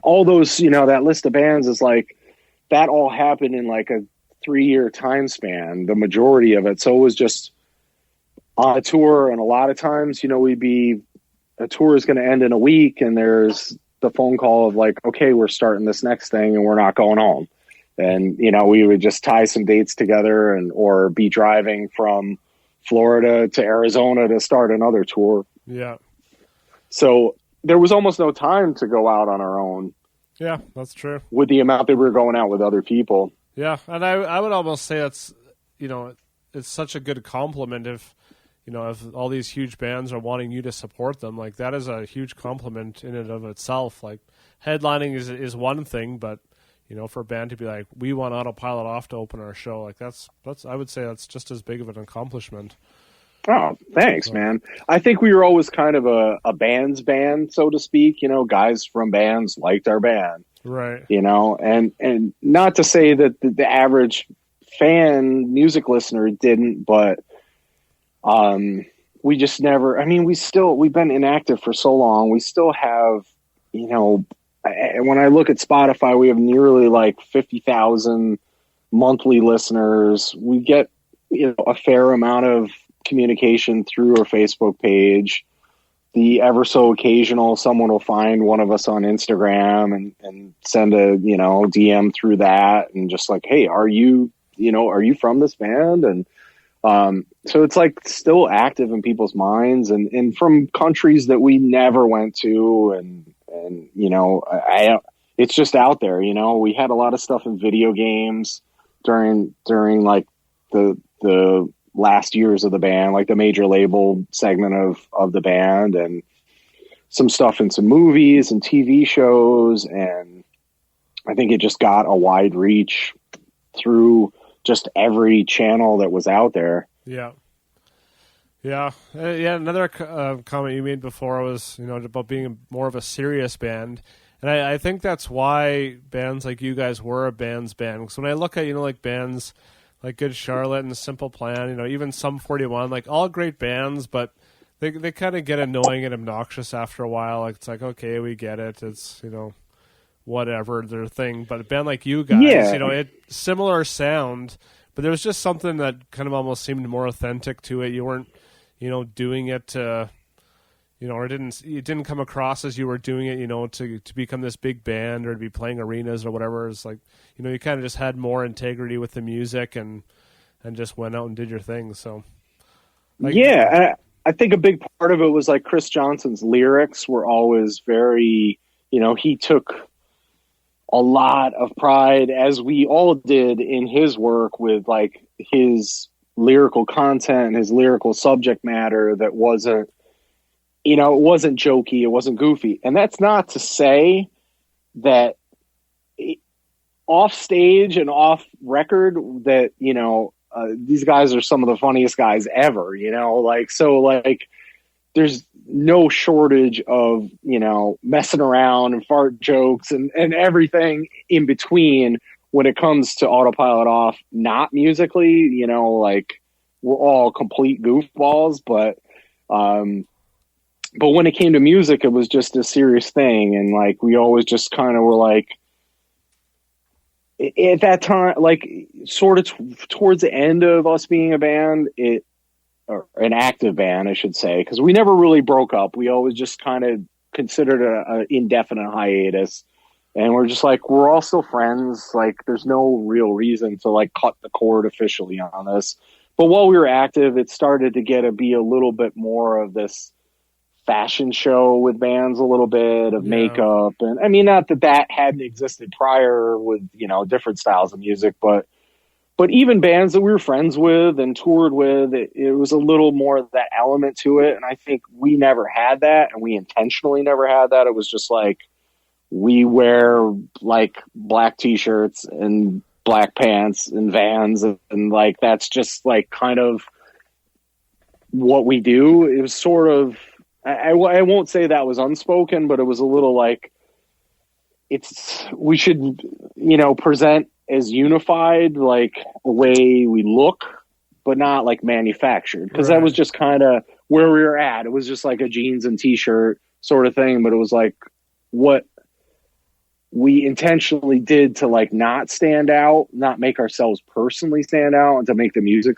Speaker 5: all those, that list of bands is like, that all happened in like a 3-year time span, the majority of it. So it was just on a tour, and a lot of times, a tour is going to end in a week, and there's the phone call of like, okay, we're starting this next thing and we're not going home. And, we would just tie some dates together or be driving from Florida to Arizona to start another tour.
Speaker 4: Yeah.
Speaker 5: So there was almost no time to go out on our own.
Speaker 4: Yeah, that's true.
Speaker 5: With the amount that we were going out with other people.
Speaker 4: Yeah. And I would almost say it's such a good compliment if all these huge bands are wanting you to support them. Like, that is a huge compliment in and of itself. Like, headlining is one thing, but for a band to be like, we want Autopilot Off to open our show, like that's I would say that's just as big of an accomplishment.
Speaker 5: Oh, thanks, man. I think we were always kind of a band's band, so to speak. Guys from bands liked our band,
Speaker 4: right?
Speaker 5: And not to say that the average fan music listener didn't, but we just never. I mean, we've been inactive for so long. We still have, when I look at Spotify, we have nearly like 50,000 monthly listeners. We get, a fair amount of communication through our Facebook page. The ever so occasional, someone will find one of us on Instagram and send a, DM through that, and just like, hey, are you from this band? And, so it's like still active in people's minds, and from countries that we never went to. And it's just out there. We had a lot of stuff in video games during like the last years of the band, like the major label segment of the band, and some stuff in some movies and TV shows. And I think it just got a wide reach through just every channel that was out there.
Speaker 4: Yeah. Yeah. Another comment you made before was, about being more of a serious band. And I think that's why bands like you guys were a band's band. Because when I look at, like bands like Good Charlotte and Simple Plan, even Sum 41, like all great bands, but they kind of get annoying and obnoxious after a while. Like, it's like, okay, we get it. It's, whatever, their thing. But a band like you guys, it similar sound, but there was just something that kind of almost seemed more authentic to it. You weren't, doing it to, or it didn't come across as you were doing it, to become this big band or to be playing arenas or whatever. It's like, you kind of just had more integrity with the music and just went out and did your thing. So, like,
Speaker 5: yeah, I think a big part of it was like Chris Johnson's lyrics were always very, he took a lot of pride, as we all did, in his work with like his lyrical content and his lyrical subject matter that wasn't, it wasn't jokey, it wasn't goofy. And that's not to say that off stage and off record that, these guys are some of the funniest guys ever, there's no shortage of, messing around and fart jokes and everything in between when it comes to Autopilot Off, not musically, like we're all complete goofballs, but when it came to music, it was just a serious thing. And like, we always just kind of were like, at that time, like sort of towards the end of us being a band, or an active band, I should say, because we never really broke up. We always just kind of considered an indefinite hiatus. And we're just like, we're all still friends. Like, there's no real reason to like cut the cord officially on this. But while we were active, it started to be a little bit more of this fashion show with bands, a little bit of makeup. And I mean, not that hadn't existed prior with, different styles of music, but even bands that we were friends with and toured with, it was a little more of that element to it. And I think we never had that, and we intentionally never had that. It was just like, we wear like black t-shirts and black pants and Vans, and like, that's just like kind of what we do. It was sort of, I won't say that was unspoken, but it was a little like, we should, present as unified, like the way we look, but not like manufactured. Because that was just kind of where we were at. It was just like a jeans and t-shirt sort of thing, but it was like what we intentionally did to like not stand out, not make ourselves personally stand out, and to make the music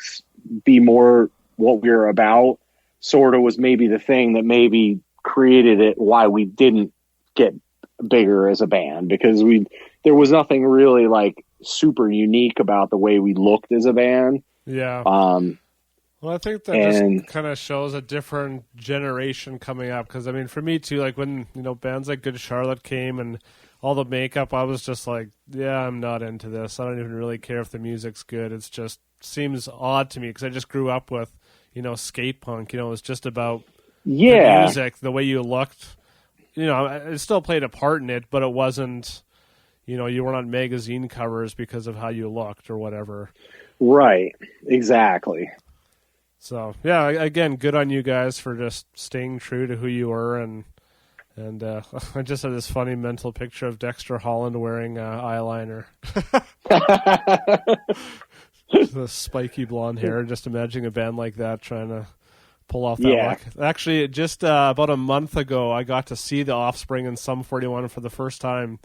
Speaker 5: be more what we were about, sort of was maybe the thing that maybe created it, why we didn't get bigger as a band, because there was nothing really like super unique about the way we looked as a band.
Speaker 4: Yeah. Well, I think that just kind of shows a different generation coming up. Because I mean, for me too, like when bands like Good Charlotte came and all the makeup, I was just like, yeah, I'm not into this. I don't even really care if the music's good. It's just seems odd to me because I just grew up with skate punk. It was just about the music, the way you looked. It still played a part in it, but it wasn't. You weren't on magazine covers because of how you looked or whatever. Right. Exactly. So, yeah, again, good on you guys for just staying true to who you were. And I just had this funny mental picture of Dexter Holland wearing eyeliner. The spiky blonde hair. Just imagining a band like that trying to pull off that look. Actually, just about a month ago, I got to see the Offspring in Sum 41 for the first time.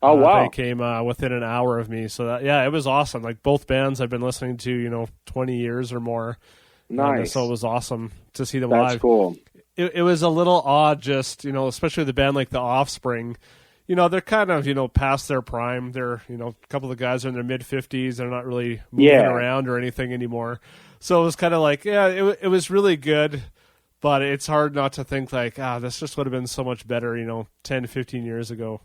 Speaker 5: Oh, wow.
Speaker 4: They came within an hour of me. So, it was awesome. Like, both bands I've been listening to, 20 years or more.
Speaker 5: Nice.
Speaker 4: So it was awesome to see them
Speaker 5: live.
Speaker 4: That's
Speaker 5: cool.
Speaker 4: It was a little odd just, especially with a band like the Offspring. They're kind of, past their prime. They're, a couple of the guys are in their mid-50s. They're not really moving around or anything anymore. So it was kind of like, it was really good. But it's hard not to think like, this just would have been so much better, 10, 15 years ago.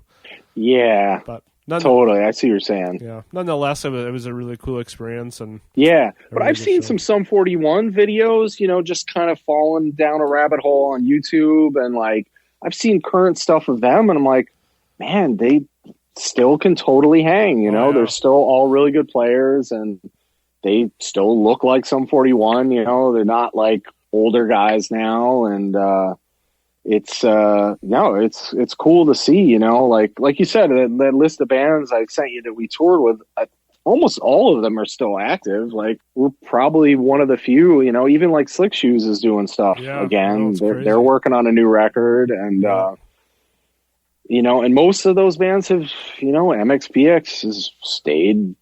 Speaker 4: Yeah, but totally. I see what you're saying. Yeah, nonetheless, it was a really cool experience, and but I've seen some Sum 41 videos. Just kind of falling down a rabbit hole on YouTube, and like I've seen current stuff of them, and I'm like, man, they still can totally hang. They're still all really good players, and they still look like Sum 41. They're not like older guys now, and it's it's cool to see, like you said, that list of bands I sent you that we toured with, almost all of them are still active. Like, we're probably one of the few, even like Slick Shoes is doing stuff again. They're working on a new record, and and most of those bands have, MxPx has stayed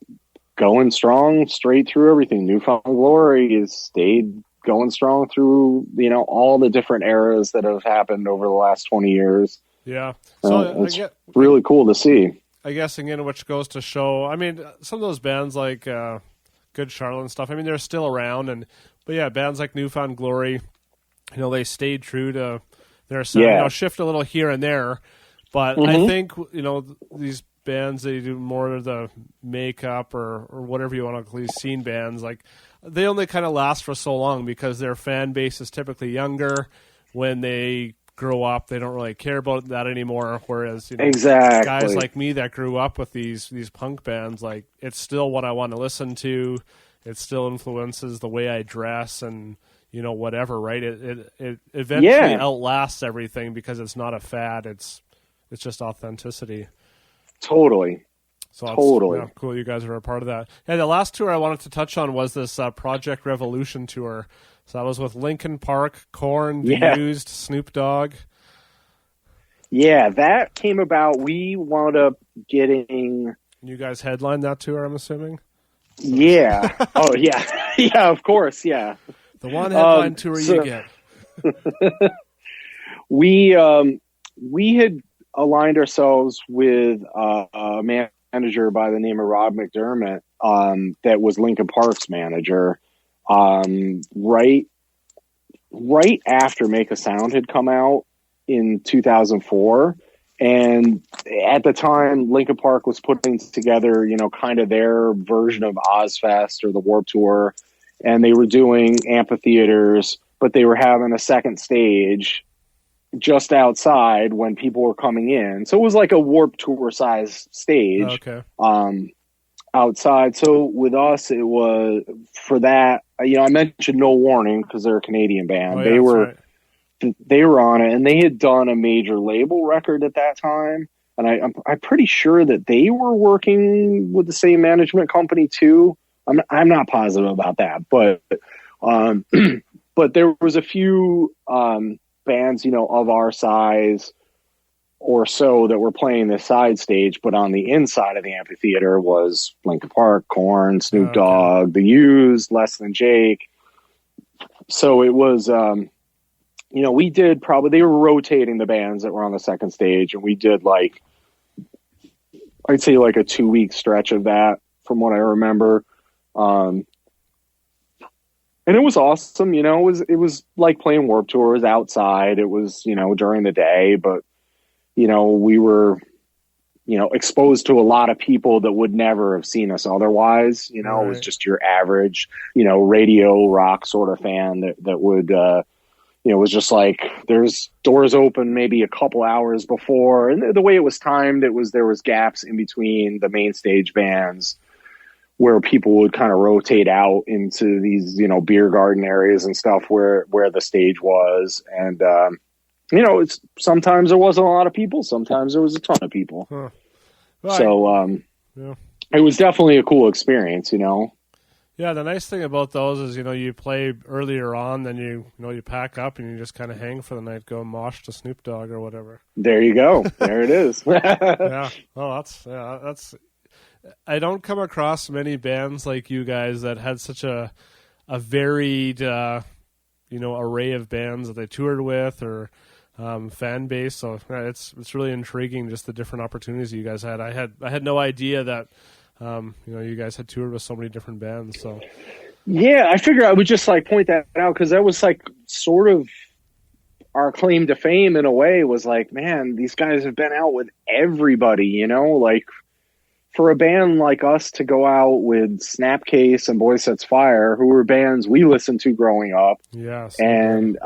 Speaker 4: going strong straight through everything. Newfound Glory has stayed going strong through, all the different eras that have happened over the last 20 years. Yeah. So it's really cool to see. I guess, again, which goes to show, I mean, some of those bands like Good Charlotte and stuff, I mean, they're still around. But bands like Newfound Glory, they stayed true to their sound, shift a little here and there. But I think, these bands, they do more of the makeup or whatever you want to call these scene bands, like, they only kind of last for so long because their fan base is typically younger. When they grow up, they don't really care about that anymore. Whereas, guys like me that grew up with these punk bands, like, it's still what I want to listen to. It still influences the way I dress and, whatever, right? It eventually outlasts everything because it's not a fad. It's just authenticity.
Speaker 5: Totally.
Speaker 4: So it's cool you guys are a part of that. Yeah, the last tour I wanted to touch on was this Project Revolution tour. So that was with Linkin Park, Korn, The Used, Snoop Dogg.
Speaker 5: Yeah, that came about. We wound up getting...
Speaker 4: You guys headlined that tour, I'm assuming?
Speaker 5: Yeah. Oh, yeah. Yeah, of course, yeah.
Speaker 4: The one headline tour you get.
Speaker 5: We had aligned ourselves with a manager by the name of Rob McDermott that was Linkin Park's manager. Right after Make a Sound had come out in 2004. And at the time, Linkin Park was putting together, kind of their version of Ozfest or the Warped Tour. And they were doing amphitheaters, but they were having a second stage just outside when people were coming in. So it was like a Warped Tour size stage.
Speaker 4: Okay.
Speaker 5: Outside. So with us, it was for that, I mentioned No Warning because they're a Canadian band. They were on it, and they had done a major label record at that time. And I'm pretty sure that they were working with the same management company too. I'm not positive about that, but but there was a few bands, of our size or so that were playing the side stage, but on the inside of the amphitheater was Linkin Park, Korn, Snoop Dogg, The Used, Less Than Jake. So it was, we did they were rotating the bands that were on the second stage, and we did I'd say a 2-week stretch of that from what I remember. And it was awesome. It was like playing Warped Tours outside. It was, during the day, but we were, exposed to a lot of people that would never have seen us otherwise. It was just your average, radio rock sort of fan that would, was just like, there's doors open maybe a couple hours before. And the way it was timed, there was gaps in between the main stage bands where people would kind of rotate out into these, beer garden areas and stuff where the stage was. And, sometimes there wasn't a lot of people. Sometimes there was a ton of people.
Speaker 4: Huh.
Speaker 5: It was definitely a cool experience,
Speaker 4: Yeah, the nice thing about those is, you play earlier on, then you pack up and you just kind of hang for the night, go mosh to Snoop Dogg or whatever.
Speaker 5: There you go. There it is.
Speaker 4: Yeah. Well, that's. I don't come across many bands like you guys that had such a varied, array of bands that they toured with or fan base. So it's really intriguing, just the different opportunities you guys had. I had no idea that. You guys had toured with so many different bands. So,
Speaker 5: yeah, I figured I would just point that out because that was sort of our claim to fame in a way. Was man, these guys have been out with everybody. For a band like us to go out with Snapcase and Boy Sets Fire, who were bands we listened to growing up.
Speaker 4: Yes,
Speaker 5: and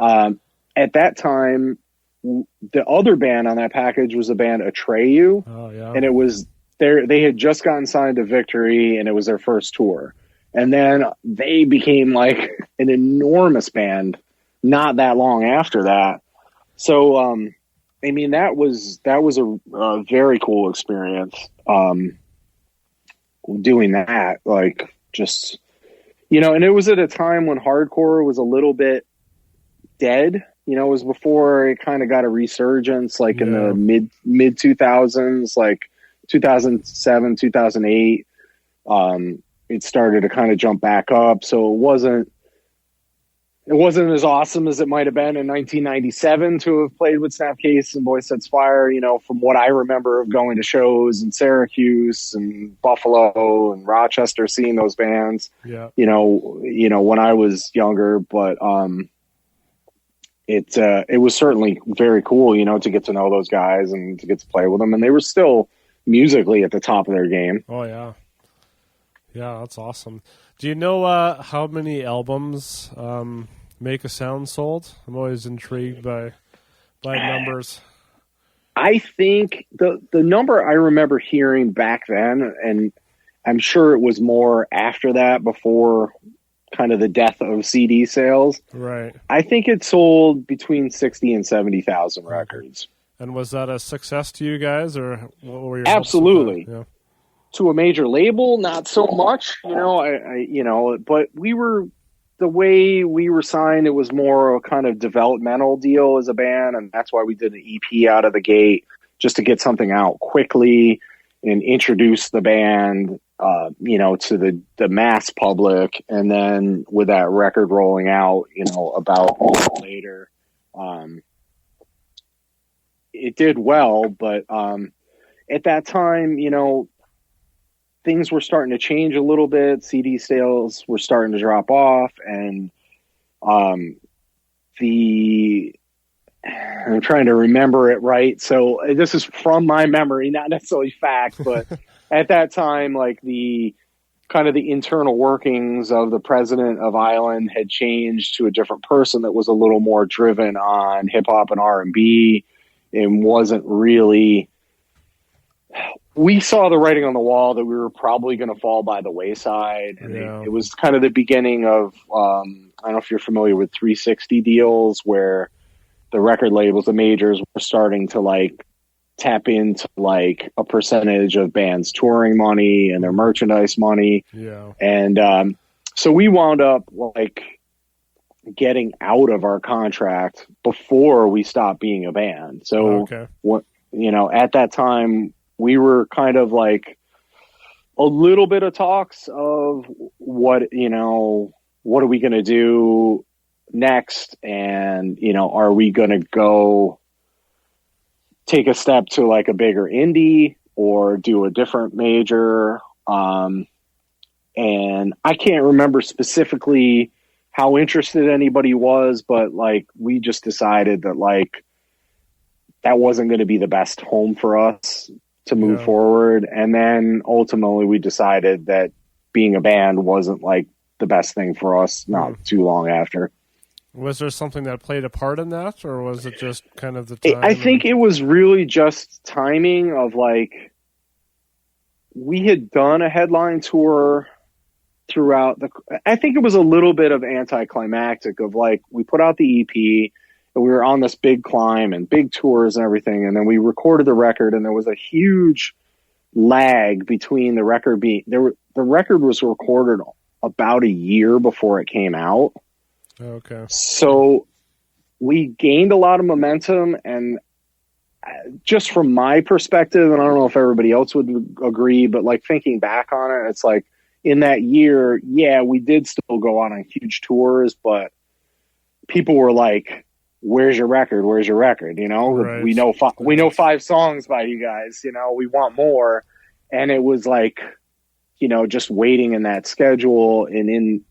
Speaker 5: at that time, the other band on that package was the band Atreyu.
Speaker 4: Oh yeah,
Speaker 5: and it was. They had just gotten signed to Victory, and it was their first tour. And then they became an enormous band not that long after that. So, that was a very cool experience. Doing that, and it was at a time when hardcore was a little bit dead. It was before it kind of got a resurgence, in the mid 2000s, 2007, 2008, it started to kind of jump back up. So it wasn't as awesome as it might have been in 1997 to have played with Snapcase and Boy Sets Fire, from what I remember of going to shows in Syracuse and Buffalo and Rochester, seeing those bands, when I was younger, but, it was certainly very cool, to get to know those guys and to get to play with them. And they were still musically at the top of their game.
Speaker 4: Oh yeah, that's awesome. Do you know how many albums Make a Sound sold? I'm always intrigued by numbers.
Speaker 5: I think the number I remember hearing back then, and I'm sure it was more after that, before kind of the death of CD sales.
Speaker 4: Right.
Speaker 5: I think it sold between 60 and 70,000 records.
Speaker 4: And was that a success to you guys, or what were your
Speaker 5: Absolutely.
Speaker 4: hopes of that? Yeah.
Speaker 5: To a major label, not so much, but the way we were signed, it was more a kind of developmental deal as a band. And that's why we did an EP out of the gate, just to get something out quickly and introduce the band, to the mass public. And then with that record rolling out, about a year later, it did well. But at that time, things were starting to change a little bit. CD sales were starting to drop off, and I'm trying to remember it right. So this is from my memory, not necessarily fact, but at that time, like the kind of the internal workings of the president of Island had changed to a different person that was a little more driven on hip hop and R&B, and wasn't really. We saw the writing on the wall that we were probably going to fall by the wayside. And it was kind of the beginning of, I don't know if you're familiar with 360 deals, where the record labels, the majors, were starting to like tap into like a percentage of bands' touring money and their merchandise money. Yeah. And so we wound up like getting out of our contract before we stopped being a band. So, at that time, we were kind of like a little bit of talks of what are we going to do next? And, are we going to go take a step to like a bigger indie or do a different major? And I can't remember specifically how interested anybody was, but like, we just decided that like, that wasn't going to be the best home for us to move forward. And then ultimately we decided that being a band wasn't like the best thing for us not too long after.
Speaker 4: Was there something that played a part in that, or was it just kind of the time?
Speaker 5: I think it was really just timing of like, we had done a headline tour throughout I think it was a little bit of anticlimactic of like, we put out the EP, and we were on this big climb and big tours and everything. And then we recorded the record, and there was a huge lag between the record being there. The record was recorded about a year before it came out.
Speaker 4: Okay.
Speaker 5: So we gained a lot of momentum, and just from my perspective, and I don't know if everybody else would agree, but like thinking back on it, it's like in that year, we did still go on huge tours, but people were like, where's your record? Where's your record? Right. We know 5 songs by you guys, we want more. And it was like, just waiting in that schedule. And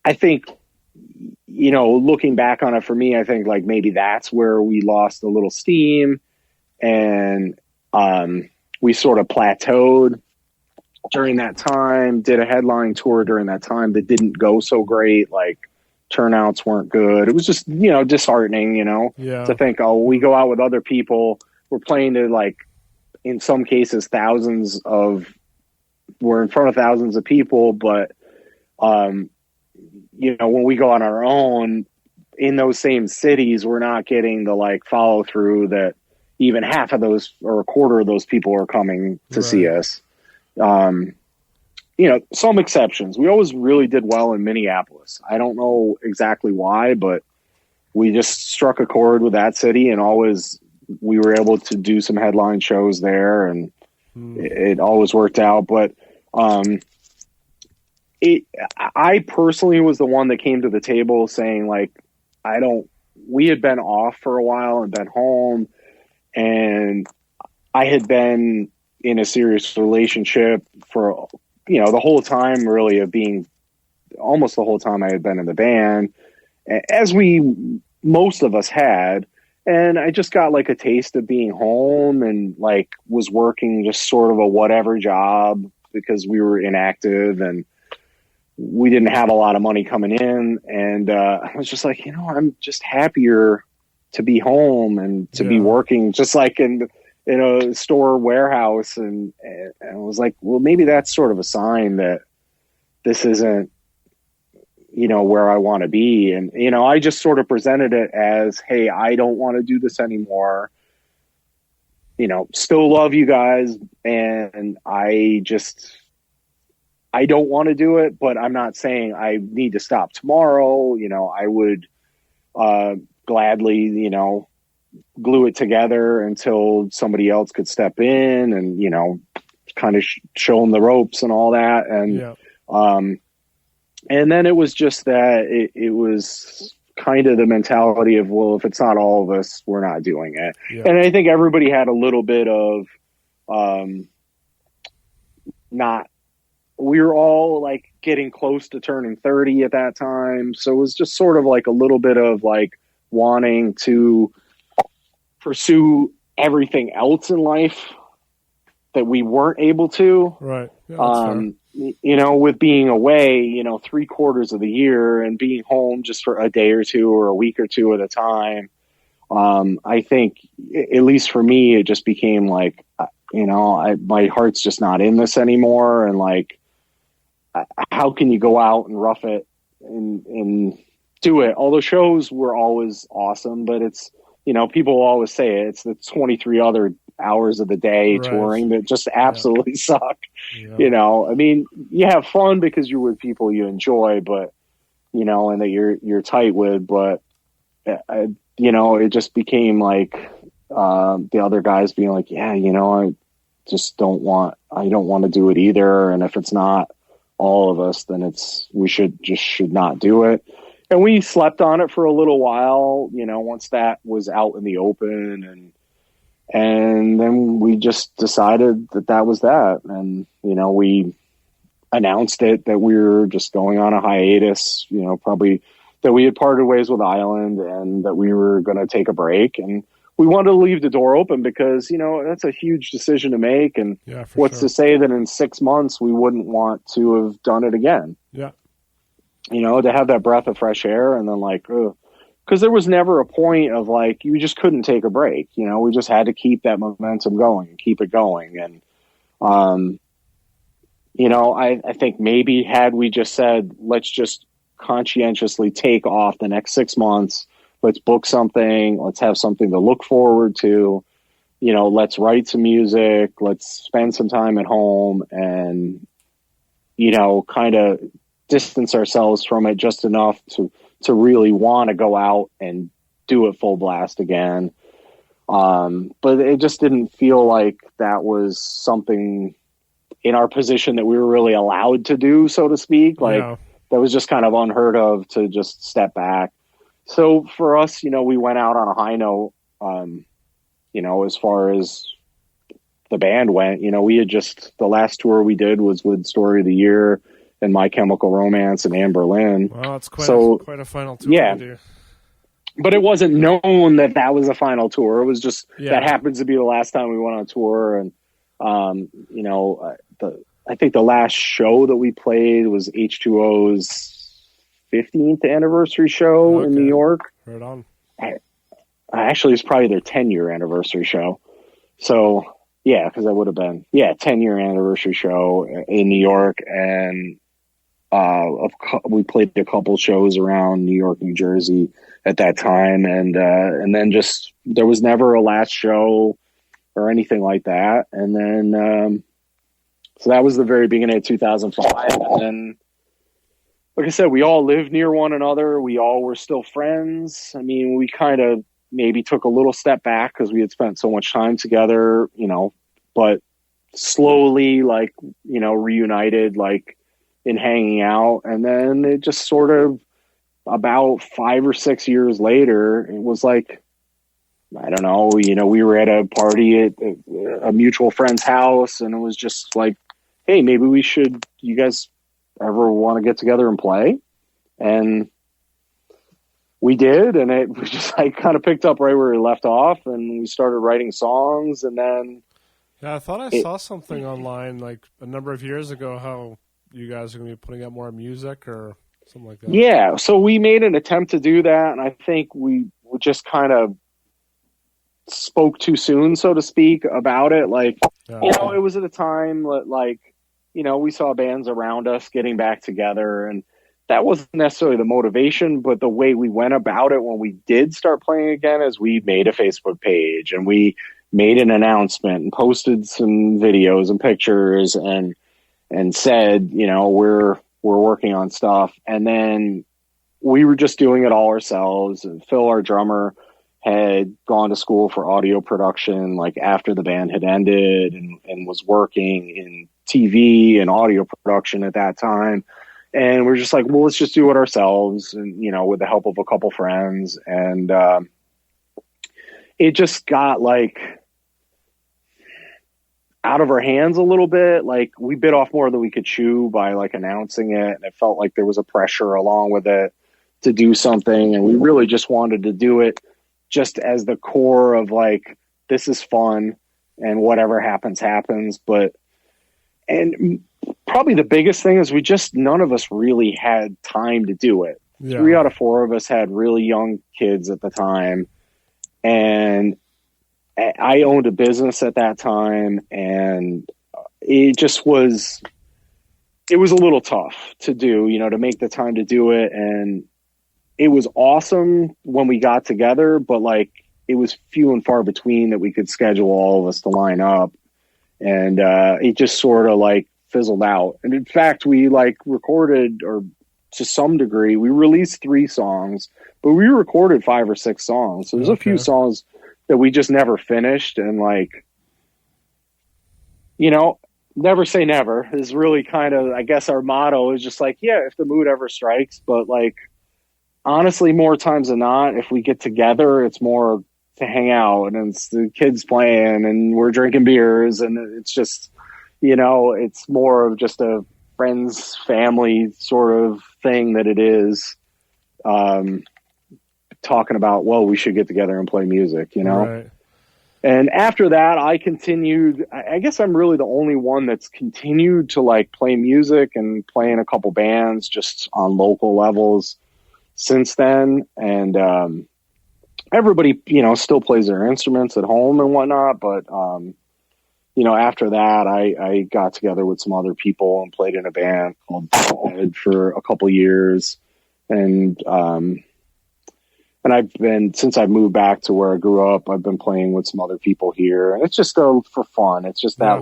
Speaker 5: I think, looking back on it for me, I think like maybe that's where we lost a little steam, and we sort of plateaued during that time, did a headline tour during that time that didn't go so great. Like, turnouts weren't good. It was just, disheartening, to think, we go out with other people. We're playing to like, in some cases, we're in front of thousands of people. But, when we go on our own in those same cities, we're not getting the like follow through that even half of those or a quarter of those people are coming to see us. Some exceptions. We always really did well in Minneapolis. I don't know exactly why, but we just struck a chord with that city, and we were able to do some headline shows there, and it always worked out. But I personally was the one that came to the table saying like, we had been off for a while and been home, and I had been in a serious relationship for the whole time, really, of being almost the whole time I had been in the band, as most of us had. And I just got like a taste of being home, and like was working just sort of a whatever job because we were inactive and we didn't have a lot of money coming in. And I was just like, I'm just happier to be home and to be working just like in a store warehouse. And I was like, well, maybe that's sort of a sign that this isn't, where I want to be. And, I just sort of presented it as, hey, I don't want to do this anymore. Still love you guys. And I don't want to do it, but I'm not saying I need to stop tomorrow. I would gladly, glue it together until somebody else could step in and, kind of show them the ropes and all that. And then it was just that it was kind of the mentality of, well, if it's not all of us, we're not doing it. Yeah. And I think everybody had a little bit of, we were all like getting close to turning 30 at that time. So it was just sort of like a little bit of like wanting to pursue everything else in life that we weren't able to.
Speaker 4: Right. Yeah,
Speaker 5: with being away, 3/4 of the year and being home just for a day or two or a week or two at a time. I think, at least for me, it just became like, my heart's just not in this anymore. And like, how can you go out and rough it and do it? All the shows were always awesome, but it's, people always say it's the 23 other hours of the day touring that just absolutely suck. Yeah. I mean, you have fun because you're with people you enjoy, but, and that you're tight with, but, it just became like, the other guys being like, yeah, I just don't want to do it either. And if it's not all of us, then we should not do it. And we slept on it for a little while, once that was out in the open, and then we just decided that was that. And, we announced it that we were just going on a hiatus, probably that we had parted ways with Island and that we were going to take a break. And we wanted to leave the door open because, that's a huge decision to make. And what's to say that in 6 months we wouldn't want to have done it again?
Speaker 4: Yeah.
Speaker 5: To have that breath of fresh air and then like, because there was never a point of like, you just couldn't take a break. We just had to keep that momentum going and keep it going. And, I think maybe had we just said, let's just conscientiously take off the next 6 months, let's book something, let's have something to look forward to, let's write some music, let's spend some time at home and, kind of distance ourselves from it just enough to really want to go out and do it full blast again. But it just didn't feel like that was something in our position that we were really allowed to do, so to speak. Like that was just kind of unheard of to just step back. So for us, we went out on a high note, as far as the band went. We had the last tour we did was with Story of the Year and My Chemical Romance and Anne Berlin.
Speaker 4: Wow, it's quite a final tour.
Speaker 5: Yeah. But it wasn't known that was a final tour. It was just that happens to be the last time we went on tour. And, I think the last show that we played was H2O's 15th anniversary show in New York.
Speaker 4: Right on.
Speaker 5: Actually, it's probably their 10-year anniversary show. So, yeah, because that would have been, 10-year anniversary show in New York. And we played a couple shows around New York, New Jersey at that time. And then just, there was never a last show or anything like that. And then, so that was the very beginning of 2005. And then, like I said, we all lived near one another. We all were still friends. I mean, we kind of maybe took a little step back because we had spent so much time together, but slowly, like, reunited, like in hanging out. And then it just sort of about 5 or 6 years later, it was like, I don't know, we were at a party at a mutual friend's house and it was just like, hey, maybe you guys ever want to get together and play? And we did, and it was just like kind of picked up right where we left off, and we started writing songs, and then...
Speaker 4: Yeah, I thought I saw something online like a number of years ago how you guys are going to be putting out more music or something like that.
Speaker 5: Yeah, so we made an attempt to do that, and I think we just kind of spoke too soon, so to speak, about it. Like, it was at a time like we saw bands around us getting back together, and that wasn't necessarily the motivation, but the way we went about it when we did start playing again is we made a Facebook page and we made an announcement and posted some videos and pictures and said, we're working on stuff. And then we were just doing it all ourselves. And Phil, our drummer, had gone to school for audio production, like after the band had ended, and was working in TV and audio production at that time. And we're just like, well, let's just do it ourselves, and with the help of a couple friends. And it just got like out of our hands a little bit. Like we bit off more than we could chew by like announcing it, and it felt like there was a pressure along with it to do something, and we really just wanted to do it just as the core of like, this is fun and whatever happens. And probably the biggest thing is none of us really had time to do it. Yeah. 3 out of 4 of us had really young kids at the time. And I owned a business at that time, and it was a little tough to do, to make the time to do it. And it was awesome when we got together, but like it was few and far between that we could schedule all of us to line up. And it just sort of like fizzled out. And in fact, we like recorded, or to some degree, we released 3 songs, but we recorded 5 or 6 songs. So there's a few songs that we just never finished. And like, never say never is really kind of, I guess our motto is just like, yeah, if the mood ever strikes. But like, honestly, more times than not, if we get together, it's more to hang out, and it's the kids playing and we're drinking beers, and it's just, it's more of just a friends, family sort of thing that it is, talking about, well, we should get together and play music, Right. And after that, I continued. I guess I'm really the only one that's continued to like play music and play in a couple bands just on local levels since then. And everybody, still plays their instruments at home and whatnot. But, after that, I got together with some other people and played in a band called Ed for a couple years. And since I moved back to where I grew up, I've been playing with some other people here, and it's just for fun. It's just that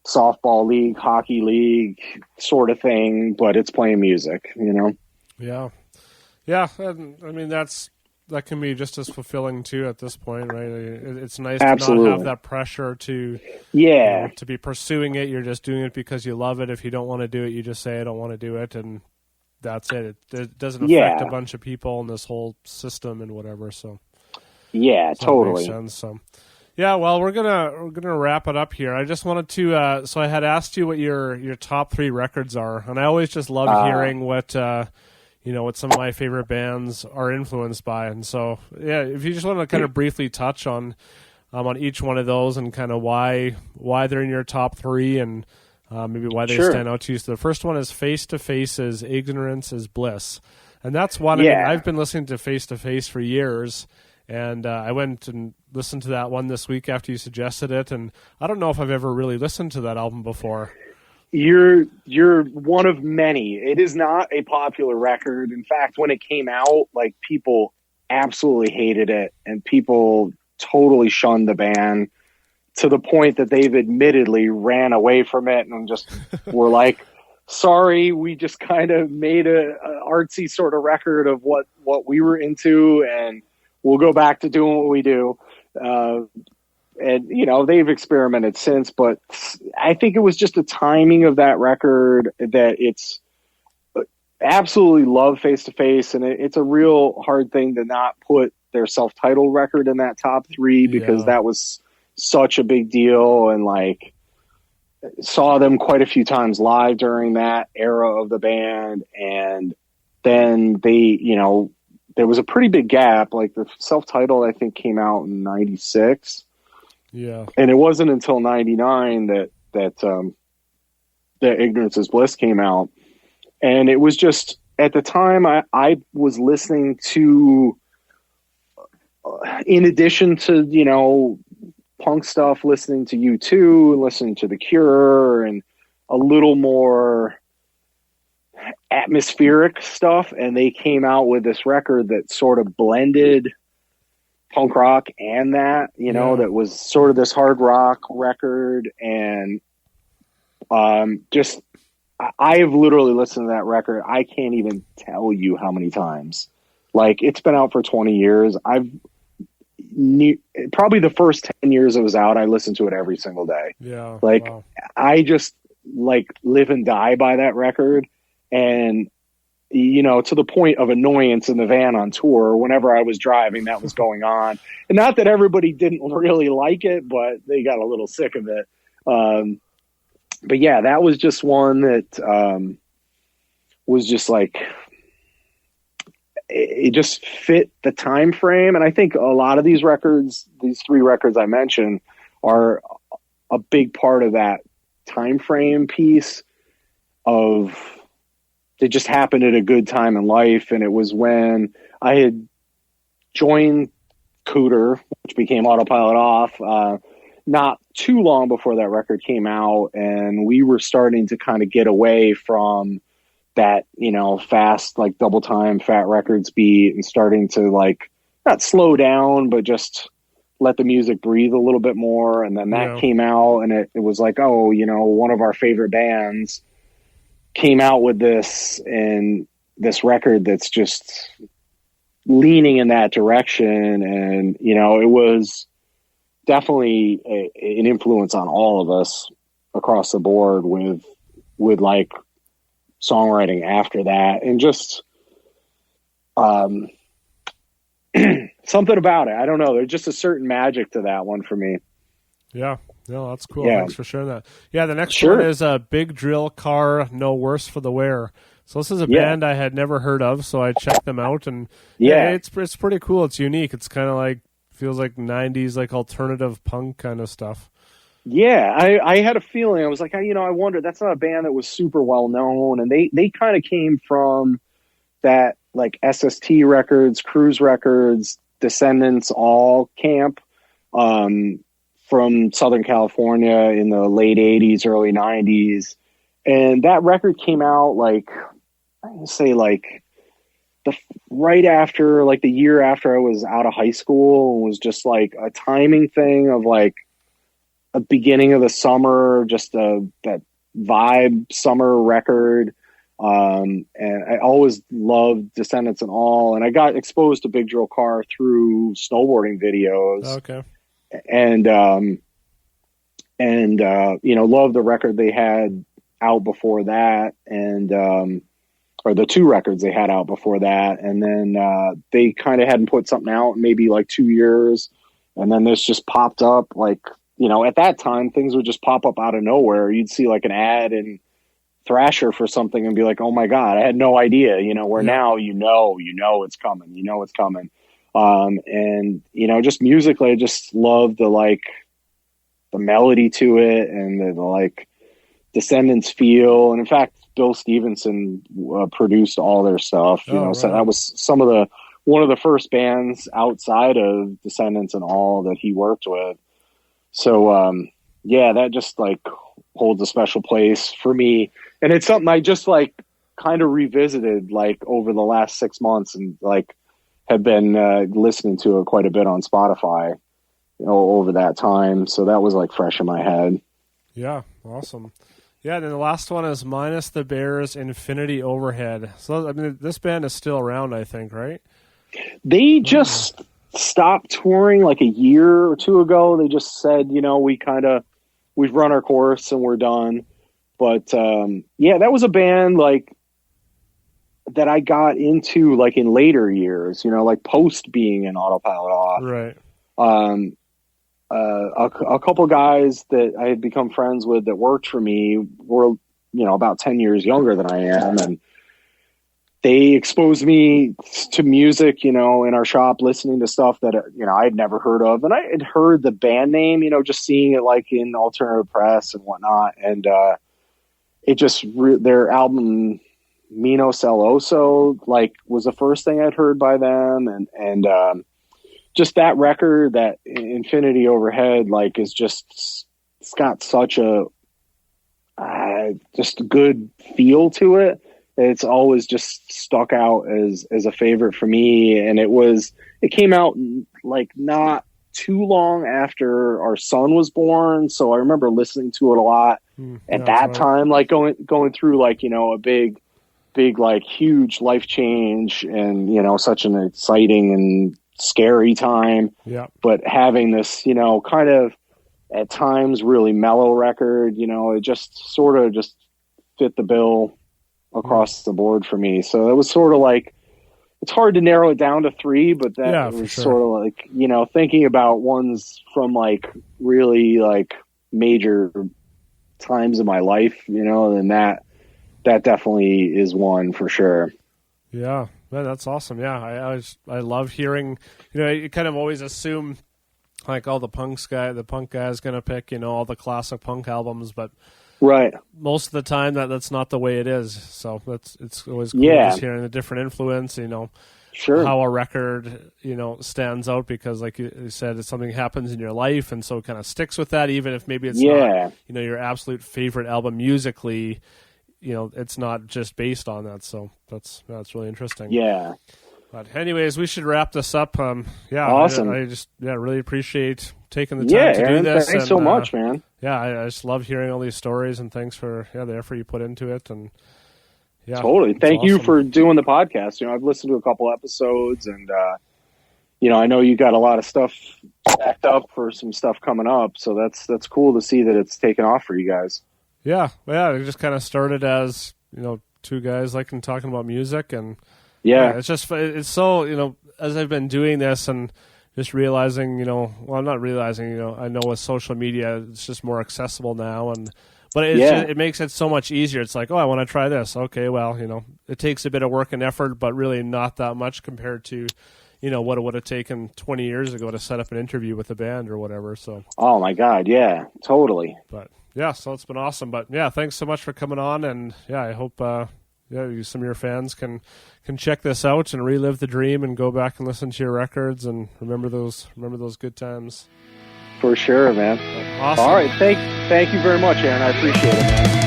Speaker 5: softball league, hockey league sort of thing, but it's playing music,
Speaker 4: Yeah. Yeah. I mean, that can be just as fulfilling too at this point, right? It's nice
Speaker 5: Absolutely.
Speaker 4: to not have that pressure to be pursuing it. You're just doing it because you love it. If you don't want to do it, you just say, I don't want to do it. And that's it. It doesn't affect a bunch of people in this whole system and whatever. So
Speaker 5: totally.
Speaker 4: That makes sense. So yeah, well, we're gonna wrap it up here. I just wanted to. So I had asked you what your top 3 records are, and I always just love hearing what what some of my favorite bands are influenced by. And so yeah, if you just want to kind of briefly touch on each one of those and kind of why they're in your top 3 and maybe why they stand out to you. So the first one is Face to Face's Ignorance is Bliss. And that's one, I've been listening to Face to Face for years, and I went and listened to that one this week after you suggested it, and I don't know if I've ever really listened to that album before.
Speaker 5: You're one of many. It is not a popular record. In fact, when it came out, like people absolutely hated it, and people totally shunned the band, to the point that they've admittedly ran away from it and just were like, sorry, we just kind of made a artsy sort of record of what we were into, and we'll go back to doing what we do. And, they've experimented since, but I think it was just the timing of that record that it's absolutely love Face to Face. And it's a real hard thing to not put their self-titled record in that top 3, because that was such a big deal, and like saw them quite a few times live during that era of the band. And then they, there was a pretty big gap. Like the self-titled, I think, came out in 96.
Speaker 4: Yeah.
Speaker 5: And it wasn't until 99 that Ignorance is Bliss came out. And it was just, at the time I was listening to, in addition to, punk stuff, listening to U2, listening to The Cure, and a little more atmospheric stuff. And they came out with this record that sort of blended punk rock and that, that was sort of this hard rock record. And I have literally listened to that record. I can't even tell you how many times. Like, it's been out for 20 years. Probably the first 10 years it was out, I listened to it every single day.
Speaker 4: Yeah.
Speaker 5: Like,
Speaker 4: wow.
Speaker 5: I just live and die by that record. And, to the point of annoyance in the van on tour, whenever I was driving, that was going on. And not that everybody didn't really like it, but they got a little sick of it. But yeah, that was just one that was just it just fit the time frame. And I think a lot of these records, these 3 records I mentioned, are a big part of that time frame piece of they just happened at a good time in life. And it was when I had joined Cooter, which became Autopilot Off, not too long before that record came out, and we were starting to kind of get away from that, fast, double time Fat Records beat, and starting to not slow down, but just let the music breathe a little bit more. And then that came out, and it was like, oh, one of our favorite bands came out with this, and this record that's just leaning in that direction. And, it was definitely an influence on all of us across the board with songwriting after that, and just something about it. I don't know. There's just a certain magic to that one for me.
Speaker 4: Yeah. No, that's cool.
Speaker 5: Yeah.
Speaker 4: Thanks for sharing that. Yeah, the next one is a Big Drill Car, No Worse for the Wear. So this is a band I had never heard of, so I checked them out, and it's pretty cool. It's unique. It's kind of feels like 90s, alternative punk kind of stuff.
Speaker 5: Yeah, I had a feeling. I was like, I wonder, that's not a band that was super well known. And they kind of came from that, SST Records, Cruise Records, Descendants, all camp from Southern California in the late 80s, early 90s. And that record came out, right after, the year after I was out of high school, and was just a timing thing of a beginning of the summer, just that vibe summer record. And I always loved Descendants and all. And I got exposed to Big Drill Car through snowboarding videos.
Speaker 4: Okay.
Speaker 5: And loved the record they had out before that. And, or the 2 records they had out before that. And then they kind of hadn't put something out in maybe 2 years. And then this just popped up. At that time, things would just pop up out of nowhere. You'd see an ad in Thrasher for something and be like, oh my God, I had no idea, where now, it's coming. And, just musically, I just love the melody to it, and the Descendants feel. And in fact, Bill Stevenson produced all their stuff, so that was one of the first bands outside of Descendants and all that he worked with. So, that just holds a special place for me. And it's something I just kind of revisited over the last 6 months, and have been listening to it quite a bit on Spotify, over that time. So that was fresh in my head.
Speaker 4: Yeah. Awesome. Yeah, and then the last one is Minus the Bears, Infinity Overhead. So, this band is still around, I think, right?
Speaker 5: They just stopped touring a year or 2 ago. They just said, we've run our course and we're done. But, that was a band, that I got into, in later years, post being in Autopilot Off.
Speaker 4: Right.
Speaker 5: A couple guys that I had become friends with that worked for me were, about 10 years younger than I am. And they exposed me to music, in our shop, listening to stuff that, I'd never heard of. And I had heard the band name, just seeing it in alternative press and whatnot. And it just, their album, Mino Celoso, was the first thing I'd heard by them. And just that record, that Infinity Overhead, like, is just, it's got such a just good feel to it. It's always just stuck out as a favorite for me. And it came out like not too long after our son was born. So I remember listening to it a lot at that time, like going through like, you know, a big, like huge life change and, you know, such an exciting and scary time.
Speaker 4: Yeah.
Speaker 5: But having this, you know, kind of at times really mellow record, you know, it just sort of just fit the bill across the board for me. So it was sort of like, it's hard to narrow it down to 3, but that was sort of like, you know, thinking about ones from like really like major times in my life, you know, and that definitely is one for sure.
Speaker 4: Yeah, man, that's awesome. Yeah, I love hearing, you know, you kind of always assume like, oh, the punk guy is going to pick, you know, all the classic punk albums, but
Speaker 5: right,
Speaker 4: most of the time that's not the way it is. So it's always cool just hearing the different influence, you know, how a record, you know, stands out because, like you said, it's something happens in your life, and so it kind of sticks with that, even if maybe it's not, you know, your absolute favorite album musically. You know, it's not just based on that. So that's really interesting.
Speaker 5: Yeah.
Speaker 4: But anyways, we should wrap this up.
Speaker 5: Awesome.
Speaker 4: I just really appreciate taking the time to
Speaker 5: Aaron,
Speaker 4: do this.
Speaker 5: Thanks so much, man.
Speaker 4: Yeah, I just love hearing all these stories, and thanks for the effort you put into it. And yeah,
Speaker 5: totally. Thank you for doing the podcast. You know, I've listened to a couple episodes, and you know, I know you got a lot of stuff stacked up for some stuff coming up. So that's cool to see that it's taken off for you guys.
Speaker 4: Yeah. It just kind of started as, you know, 2 guys liking talking about music, and it's just, it's so, you know, as I've been doing this and just realizing, you know, well, I'm not realizing, you know, I know with social media, it's just more accessible now, but it makes it so much easier. It's like, oh, I want to try this. Okay, well, you know, it takes a bit of work and effort, but really not that much compared to, you know, what it would have taken 20 years ago to set up an interview with a band or whatever. So.
Speaker 5: Oh my God. Yeah, totally.
Speaker 4: But yeah, so it's been awesome. But yeah, thanks so much for coming on. And yeah, I hope, some of your fans can check this out and relive the dream and go back and listen to your records and remember those good times.
Speaker 5: For sure, man.
Speaker 4: Awesome.
Speaker 5: All right, thank you very much, Aaron. I appreciate it, man.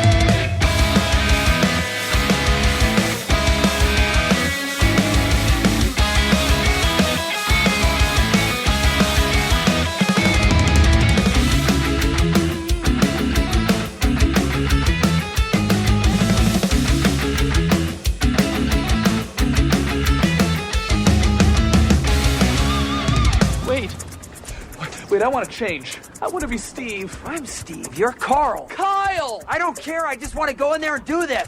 Speaker 1: Wait, I want to change. I want to be Steve.
Speaker 2: I'm Steve. You're Carl.
Speaker 1: Kyle!
Speaker 2: I don't care. I just want to go in there and do this.